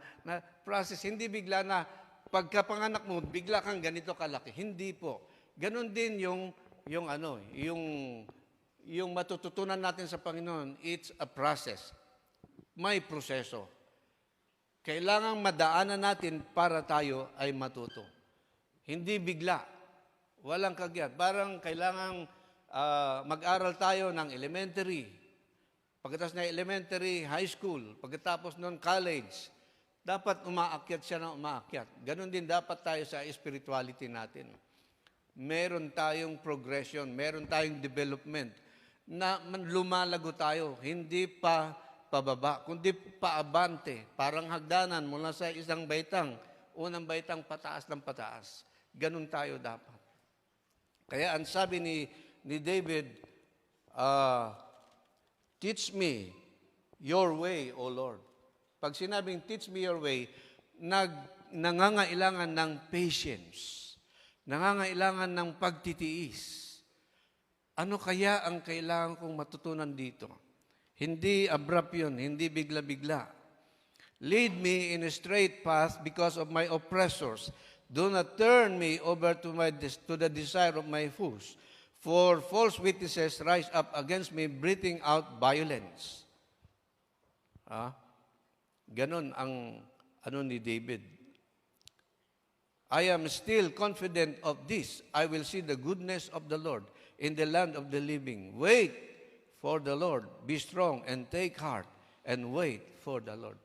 process, hindi bigla na pagkapanganak mo, bigla kang ganito kalaki. Hindi po. Ganon din yung matututunan natin sa Panginoon, it's a process. May proseso. Kailangang madaanan natin para tayo ay matuto. Hindi bigla. Walang kagyat. Parang kailangang mag-aral tayo ng elementary. Pagkatapos na elementary, high school. Pagkatapos nun, college. Dapat umaakyat siya ng umaakyat. Ganon din dapat tayo sa spirituality natin. Meron tayong progression, meron tayong development na lumalago tayo. Hindi pa pababa, kundi paabante. Parang hagdanan mula sa isang baitang, unang baitang pataas ng pataas. Ganon tayo dapat. Kaya ang sabi ni David, teach me your way, O Lord. Pag sinabing teach me your way, nangangailangan ng patience. Nangangailangan ng pagtitiis. Ano kaya ang kailangan kong matutunan dito? Hindi abrupt yun, hindi bigla-bigla. Lead me in a straight path because of my oppressors. Do not turn me over to the desire of my foes. For false witnesses rise up against me, breathing out violence. Ganon ang ni David. I am still confident of this. I will see the goodness of the Lord in the land of the living. Wait for the Lord. Be strong and take heart and wait for the Lord.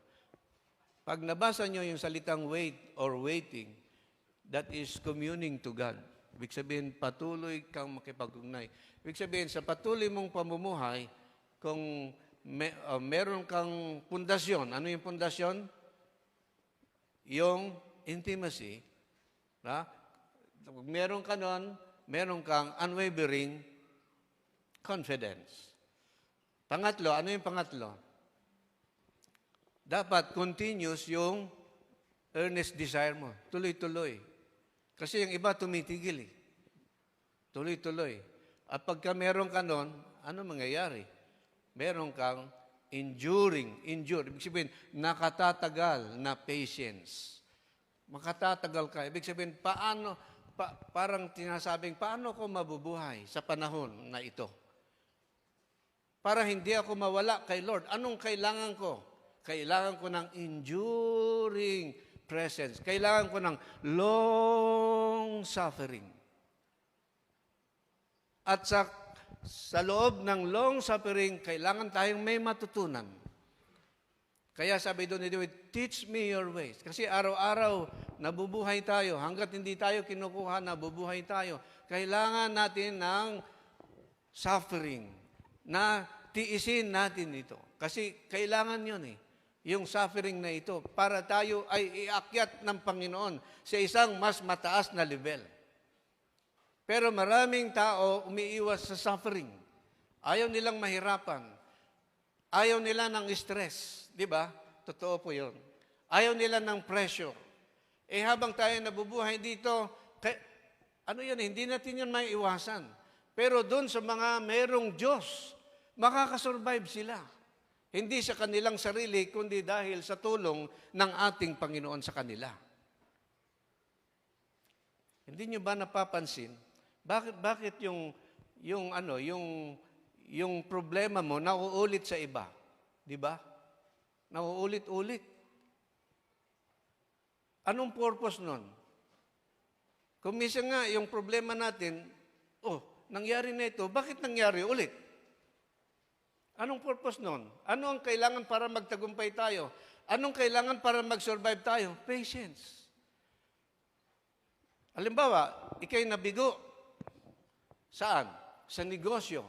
Pag nabasa nyo yung salitang wait or waiting, that is communing to God. Ibig sabihin, patuloy kang makipag-ugnay. Ibig sabihin, sa patuloy mong pamumuhay, kung meron kang pundasyon, ano yung pundasyon? Yung intimacy. Meron ka nun, meron kang unwavering confidence. Pangatlo, ano yung pangatlo? Dapat continuous yung earnest desire mo. Tuloy-tuloy. Kasi yung iba tumitigil eh. Tuloy-tuloy. At pagka meron ka nun, ano mangyayari? Meron kang endure. Ibig sabihin, nakatatagal na patience. Makatatagal ka. Ibig sabihin, parang tinasabing, paano ko mabubuhay sa panahon na ito? Para hindi ako mawala kay Lord. Anong kailangan ko? Kailangan ko ng enduring presence. Kailangan ko ng long suffering. At sa loob ng long suffering, kailangan tayong may matutunan. Kaya sabi doon ni David, teach me your ways. Kasi araw-araw, nabubuhay tayo. Hanggat hindi tayo kinukuha, nabubuhay tayo. Kailangan natin ng suffering na tiisin natin ito. Kasi kailangan yun eh. Yung suffering na ito, para tayo ay iakyat ng Panginoon sa isang mas mataas na level. Pero maraming tao umiiwas sa suffering. Ayaw nilang mahirapan. Ayaw nila ng stress. Di ba? Totoo po yun. Ayaw nila ng pressure. Habang tayo nabubuhay dito, ano yan, hindi natin yun maiiwasan. Pero doon sa mga merong Diyos, makakasurvive sila. Hindi sa kanilang sarili, kundi dahil sa tulong ng ating Panginoon sa kanila. Hindi nyo ba napapansin? Bakit yung problema mo nauulit sa iba? Di ba? Nauulit-ulit. Anong purpose nun? Kung minsan nga, yung problema natin, nangyari na ito, bakit nangyari ulit? Anong purpose nun? Ano ang kailangan para magtagumpay tayo? Anong kailangan para mag-survive tayo? Patience. Halimbawa, ikay nabigo. Saan? Sa negosyo.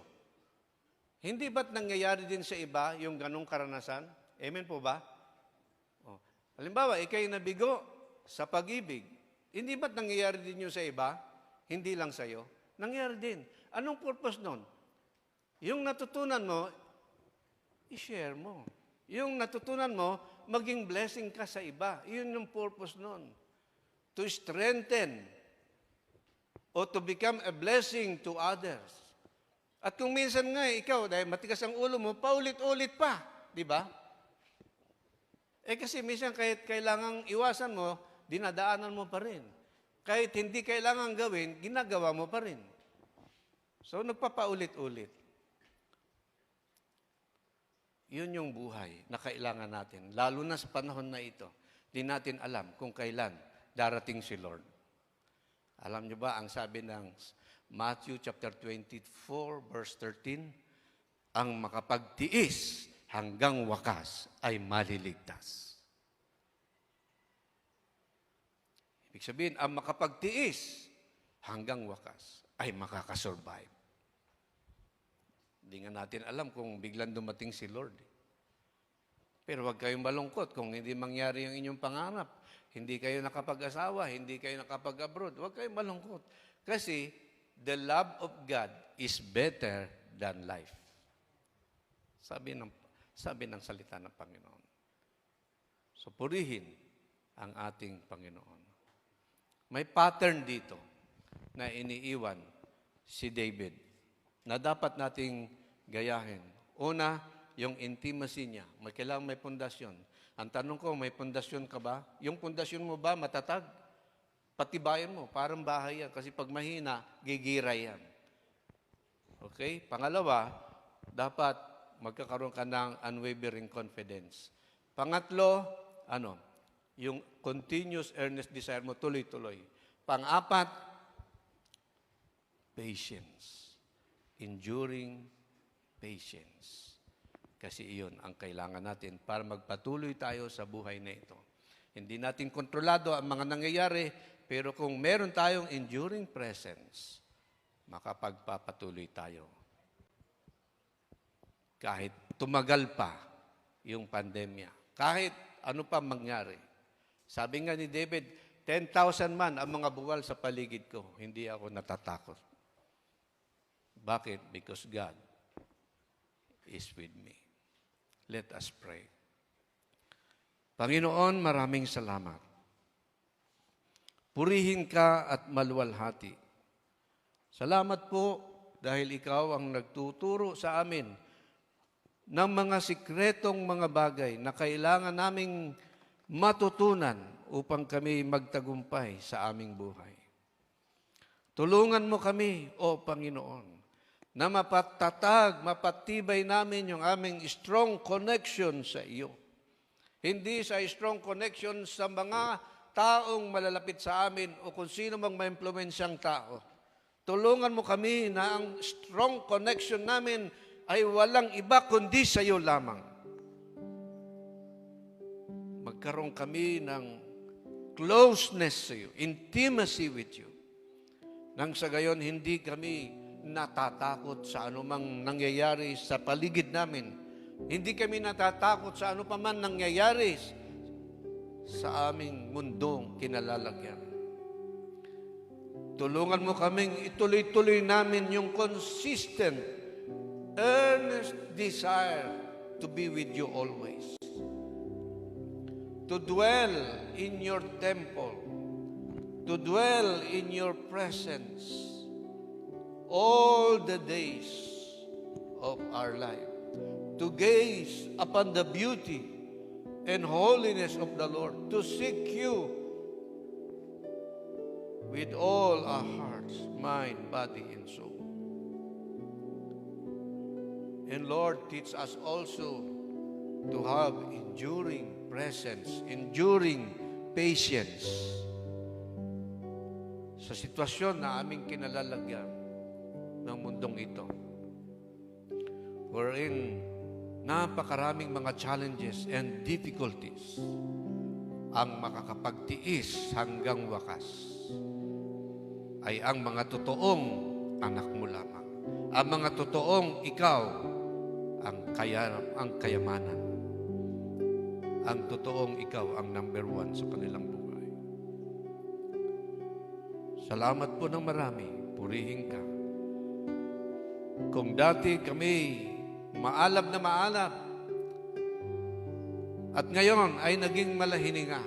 Hindi ba't nangyayari din sa iba yung ganong karanasan? Amen po ba? Halimbawa, ikay nabigo sa pag-ibig. Hindi ba't nangyayari din yung sa iba? Hindi lang sa'yo. Nangyayari din. Anong purpose nun? Yung natutunan mo, i-share mo. Yung natutunan mo, maging blessing ka sa iba. Yun yung purpose nun. To strengthen o to become a blessing to others. At kung minsan nga, ikaw, dahil matigas ang ulo mo, paulit-ulit pa. Di ba? Kasi minsan kahit kailangang iwasan mo, dinadaanan mo pa rin. Kahit hindi kailangan gawin, ginagawa mo pa rin. So, nagpapaulit-ulit. Yun yung buhay na kailangan natin. Lalo na sa panahon na ito, di natin alam kung kailan darating si Lord. Alam niyo ba, ang sabi ng Matthew chapter 24, verse 13, ang makapagtiis hanggang wakas ay maliligtas. Ibig sabihin, ang makapagtiis hanggang wakas ay makakasurvive. Hindi nga natin alam kung biglang dumating si Lord. Pero huwag kayong malungkot kung hindi mangyari yung inyong pangarap. Hindi kayo nakapag-asawa, hindi kayo nakapag-abroad. Huwag kayong malungkot. Kasi the love of God is better than life. Sabi ng salita ng Panginoon. So purihin ang ating Panginoon. May pattern dito na iniiwan si David na dapat nating gayahin. Una, yung intimacy niya. Kailangan may pundasyon. Ang tanong ko, may pundasyon ka ba? Yung pundasyon mo ba matatag? Patibayan mo, parang bahay yan. Kasi pag mahina, gigiray yan. Okay? Pangalawa, dapat magkakaroon ka ng unwavering confidence. Pangatlo, yung continuous earnest desire mo, tuloy-tuloy. Pang-apat, patience. Enduring patience. Kasi iyon ang kailangan natin para magpatuloy tayo sa buhay na ito. Hindi natin kontrolado ang mga nangyayari, pero kung meron tayong enduring presence, makapagpapatuloy tayo. Kahit tumagal pa yung pandemya, kahit ano pa mangyari. Sabi nga ni David, 10,000 man ang mga buwal sa paligid ko, hindi ako natatakot. Bakit? Because God is with me. Let us pray. Panginoon, maraming salamat. Purihin ka at maluwalhati. Salamat po dahil ikaw ang nagtuturo sa amin ng mga sikretong mga bagay na kailangan naming matutunan upang kami magtagumpay sa aming buhay. Tulungan mo kami, O Panginoon, na mapatatag, mapatibay namin yung aming strong connection sa iyo. Hindi sa strong connection sa mga taong malalapit sa amin o kung sino mang ma-impluwensyang tao. Tulungan mo kami na ang strong connection namin ay walang iba kundi sa iyo lamang. Magkaroon kami ng closeness sa iyo, intimacy with you. Nang sa gayon, hindi kami natatakot sa anumang nangyayari sa paligid namin. Hindi kami natatakot sa ano pa man nangyayari sa aming mundong kinalalagyan. Tulungan mo kaming ituloy-tuloy namin yung consistent, earnest desire to be with you always. To dwell in your temple. To dwell in your presence all the days of our life, to gaze upon the beauty and holiness of the Lord, to seek you with all our hearts, mind, body, and soul. And Lord, teach us also to have enduring presence, enduring patience sa sitwasyon na aming kinalalagyan ng mundong ito. Wherein napakaraming mga challenges and difficulties ang makakapagtiis hanggang wakas ay ang mga totoong anak mo lamang. Ang mga totoong ikaw ang kayamanan. Ang totoong ikaw ang number one sa kanilang buhay. Salamat po ng marami. Purihin ka. Kung dati kami maalab na maalab at ngayon ay naging malahininga,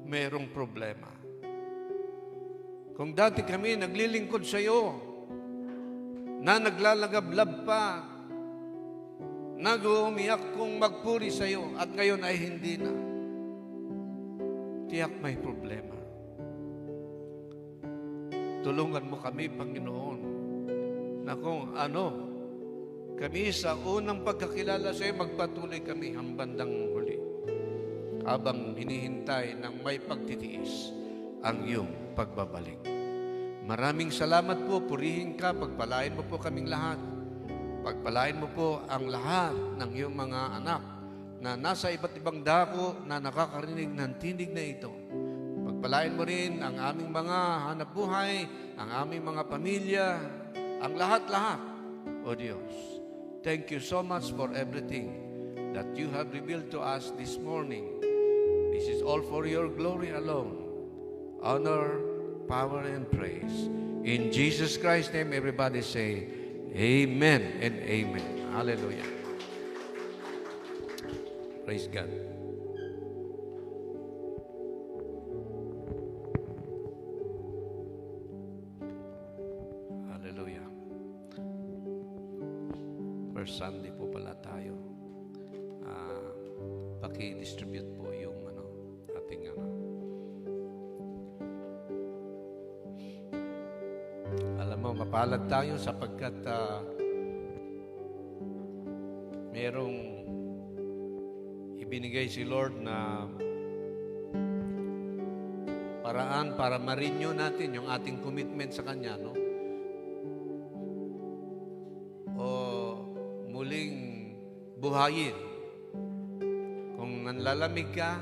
merong problema. Kung dati kami naglilingkod sa iyo, na naglalagablab pa, nag-uumiyak kung magpuri sa iyo, at ngayon ay hindi na. tiyak may problema. Tulungan mo kami, Panginoon, na kung ano, kami sa unang pagkakilala sa iyo, magpatuloy kami ang bandang huli. Habang hinihintay ng may pagtitiis ang iyong pagbabalik. Maraming salamat po, purihin ka, pagpalain mo po kaming lahat. Pagpalain mo po ang lahat ng iyong mga anak na nasa iba't ibang dako na nakakarinig ng tinig na ito. Pagpalain mo rin ang aming mga hanapbuhay, ang aming mga pamilya, ang lahat-lahat. O Diyos, thank you so much for everything that you have revealed to us this morning. This is all for your glory alone. Honor, power, and praise. In Jesus Christ's name, everybody say, Amen and Amen. Hallelujah. Praise God. Hallelujah. First Sunday po pala tayo. Paki-distribute po yung ating Alam mo, mapalad tayo sapagkat merong ibinigay si Lord na paraan para ma-renew natin yung ating commitment sa Kanya, no? O muling buhayin. Kung nanlalamig ka,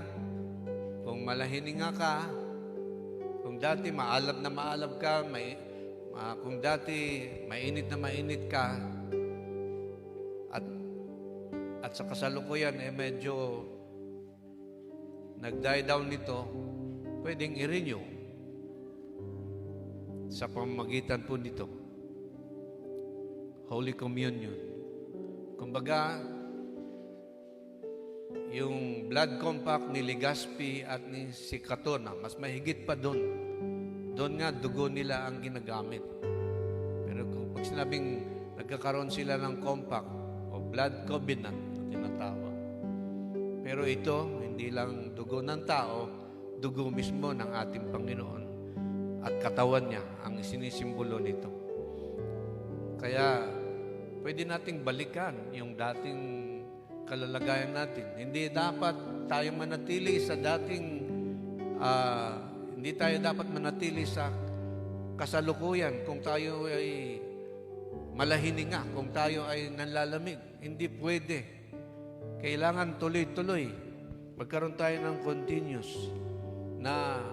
kung malahininga ka, kung dati maalab na maalab ka, kung dati mainit na mainit ka, at sa kasalukuyan medyo nag-die down nito, pwedeng i-renew sa pamamagitan po nito. Holy Communion. Kumbaga, yung blood compact ni Legazpi at ni Sikatona, mas mahigit pa doon. Doon nga, dugo nila ang ginagamit. Pero kung pag sinabing nagkakaroon sila ng compact o blood covenant na tinatawag. Pero ito, hindi lang dugo ng tao, dugo mismo ng ating Panginoon at katawan niya ang sinisimbolo nito. Kaya, pwede nating balikan yung dating kalalagayan natin. Hindi dapat tayo manatili sa dating hindi tayo dapat manatili sa kasalukuyan kung tayo ay malahininga, kung tayo ay nanlalamig. Hindi pwede. Kailangan tuloy-tuloy. Magkaroon tayo ng continuous na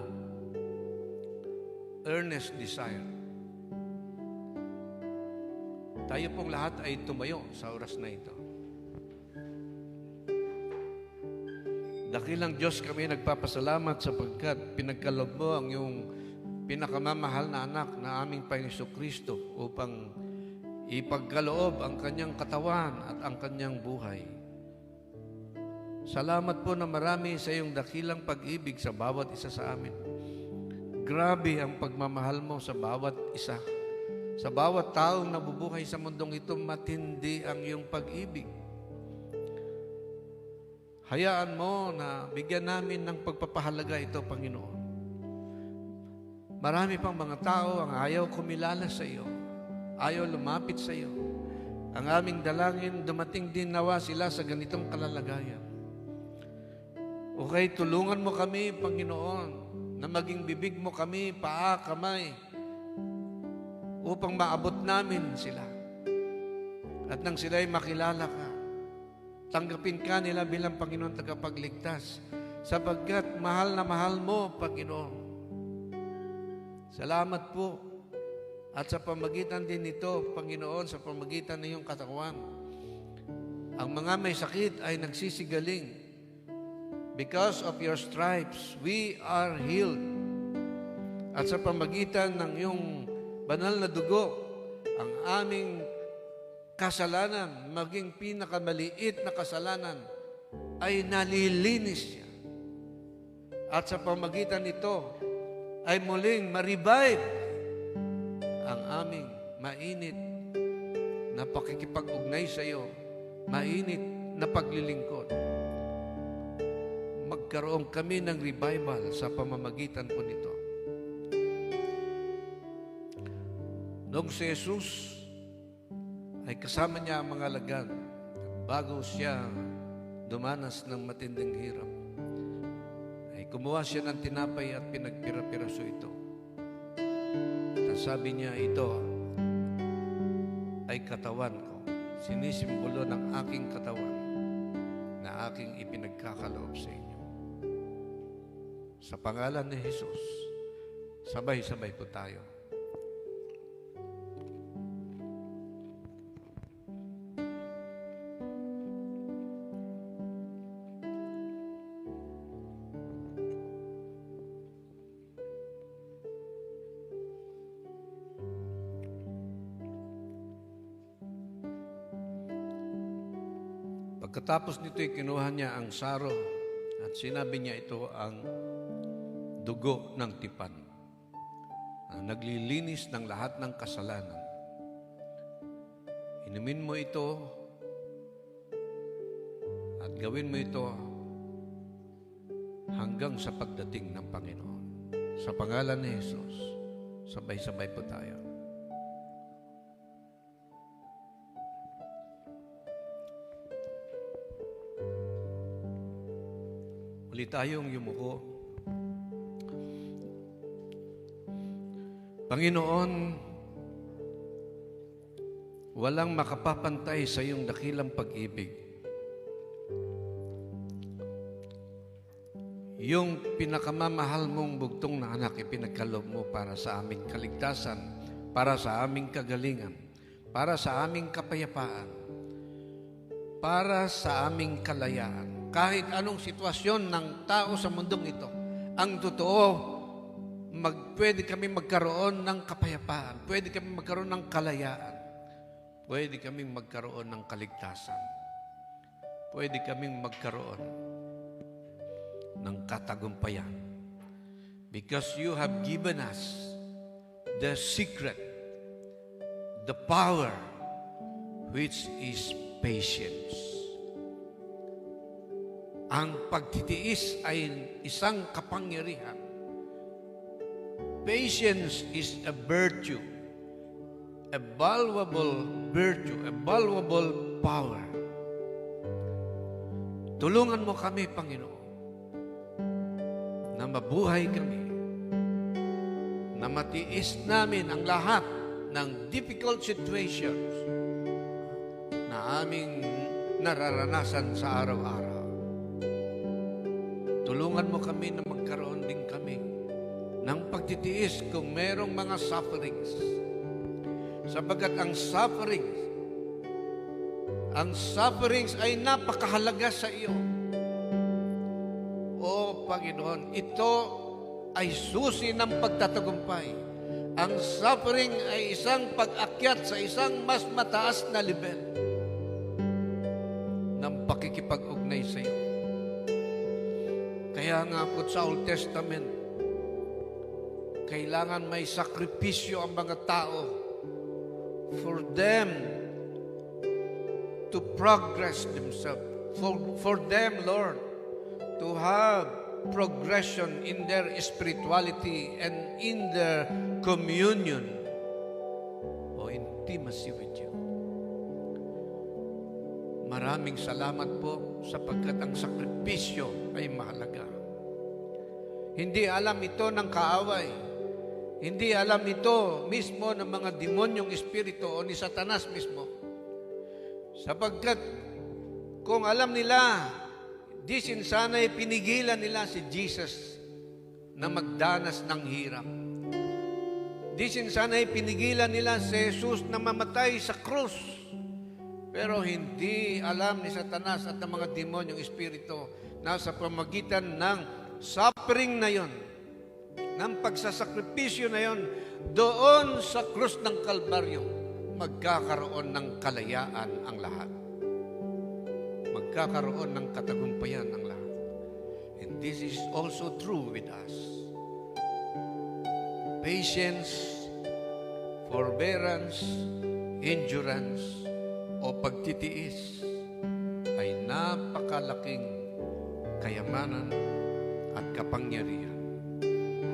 earnest desire. Tayo pong lahat ay tumayo sa oras na ito. Dakilang Diyos, kami nagpapasalamat sapagkat pinagkaloob mo ang iyong pinakamamahal na anak na aming Panginoong Kristo upang ipagkaloob ang kanyang katawan at ang kanyang buhay. Salamat po na marami sa iyong dakilang pag-ibig sa bawat isa sa amin. Grabe ang pagmamahal mo sa bawat isa. Sa bawat taong nabubuhay sa mundong ito, matindi ang iyong pag-ibig. Hayaan mo na bigyan namin ng pagpapahalaga ito, Panginoon. Marami pang mga tao ang ayaw kumilala sa iyo. Ayaw lumapit sa iyo. Ang aming dalangin, dumating din nawa sila sa ganitong kalalagayan. Okay, tulungan mo kami, Panginoon, na maging bibig mo kami, paa, kamay, upang maabot namin sila. At nang sila'y makilala ka, tanggapin ka nila bilang Panginoon tagapagligtas sapagkat mahal na mahal mo, Panginoon. Salamat po. At sa pamagitan din nito, Panginoon, sa pamagitan ng iyong katawan, ang mga may sakit ay nagsisigaling. Because of your stripes, we are healed. At sa pamagitan ng iyong banal na dugo, ang aming kasalanan, maging pinakamaliit na kasalanan, ay nalilinis siya. At sa pamagitan nito, ay muling ma-revive ang aming mainit na pakikipag-ugnay sa iyo, mainit na paglilingkod. magkaroon kami ng revival sa pamamagitan po nito. Noong si Jesus ay kasama niya ang mga alagad bago siya dumanas ng matinding hirap, ay kumuha siya ng tinapay at pinagpira-piraso ito. At sabi niya, ito ay katawan ko, sinisimbolo ng aking katawan na aking ipinagkakaloob sa inyo. Sa pangalan ni Jesus, sabay-sabay po tayo. Pagkatapos nito'y kinuha niya ang saro at sinabi niya ito ang dugo ng tipan na naglilinis ng lahat ng kasalanan. Inumin mo ito at gawin mo ito hanggang sa pagdating ng Panginoon. Sa pangalan ni Jesus, sabay-sabay po tayo. Uli tayong yumuko. Panginoon, walang makapapantay sa iyong dakilang pag-ibig. Yung pinakamamahal mong bugtong na anak, ipinagkaloob mo para sa aming kaligtasan, para sa aming kagalingan, para sa aming kapayapaan, para sa aming kalayaan. Kahit anong sitwasyon ng tao sa mundong ito, ang totoo, pwede kami magkaroon ng kapayapaan, pwede kami magkaroon ng kalayaan, pwede kami magkaroon ng kaligtasan, pwede kami magkaroon ng katagumpayan. Because you have given us the secret, the power, which is patience. Ang pagtitiis ay isang kapangyarihan. Patience is a virtue, a valuable virtue, a valuable power. Tulungan mo kami, Panginoon, na mabuhay kami, na matiis namin ang lahat ng difficult situations na aming nararanasan sa araw-araw. Tulungan mo kami na magkaroon din kami ng pagtitiis kung merong mga sufferings. Sapagat ang sufferings ay napakahalaga sa iyo. O Panginoon, ito ay susi ng pagtatagumpay. Ang suffering ay isang pag-akyat sa isang mas mataas na level ng pakikipag-ugnay sa iyo. Kaya nga po sa Old Testament, kailangan may sakripisyo ang mga tao for them to progress themselves. For them, Lord, to have progression in their spirituality and in their communion or intimacy with you. Maraming salamat po sapagkat ang sakripisyo ay mahalaga. Hindi alam ito ng kaaway. Hindi alam ito mismo ng mga demonyong espiritu o ni Satanas mismo. Sapagkat kung alam nila, di sana'y pinigilan nila si Jesus na magdanas ng hirap. Di sana'y pinigilan nila si Jesus na mamatay sa krus. Pero hindi alam ni Satanas at ng mga demonyong espiritu na sa pamagitan ng suffering na yon, ng pagsasakripisyo na yon, doon sa krus ng Kalbaryo, magkakaroon ng kalayaan ang lahat. Magkakaroon ng katagumpayan ang lahat. And this is also true with us. Patience, forbearance, endurance, o pagtitiis ay napakalaking kayamanan, at kapangyarihan.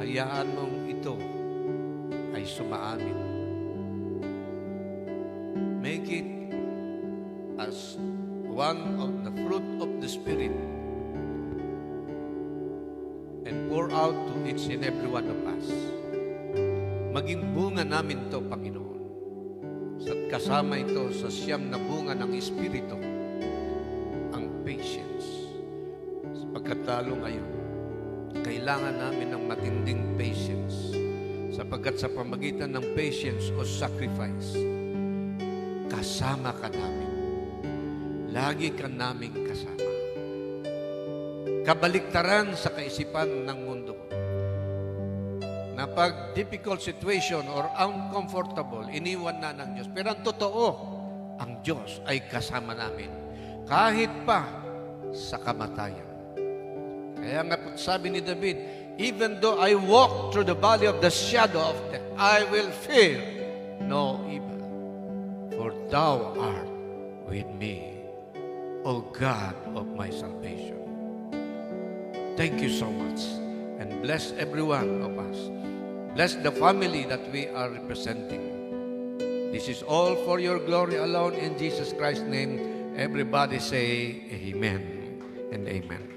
Hayaan mong ito ay sumaamin. Make it as one of the fruit of the Spirit and pour out to each and every one of us. Maging bunga namin to, Panginoon. At kasama ito sa siyam na bunga ng Espiritu, ang patience. Sapagkat lalo ngayon, kailangan namin ng matinding patience. Sapagkat sa pamagitan ng patience o sacrifice, kasama ka namin. Lagi ka naming kasama. Kabaliktaran sa kaisipan ng mundo na pag difficult situation or uncomfortable, iniwan na ng Diyos. Pero ang totoo, ang Diyos ay kasama namin. Kahit pa sa kamatayan. Kaya nga sabi ni David, even though I walk through the valley of the shadow of death, I will fear no evil. For thou art with me, O God of my salvation. Thank you so much. And bless every one of us. Bless the family that we are representing. This is all for your glory alone. In Jesus Christ's name, everybody say amen and amen.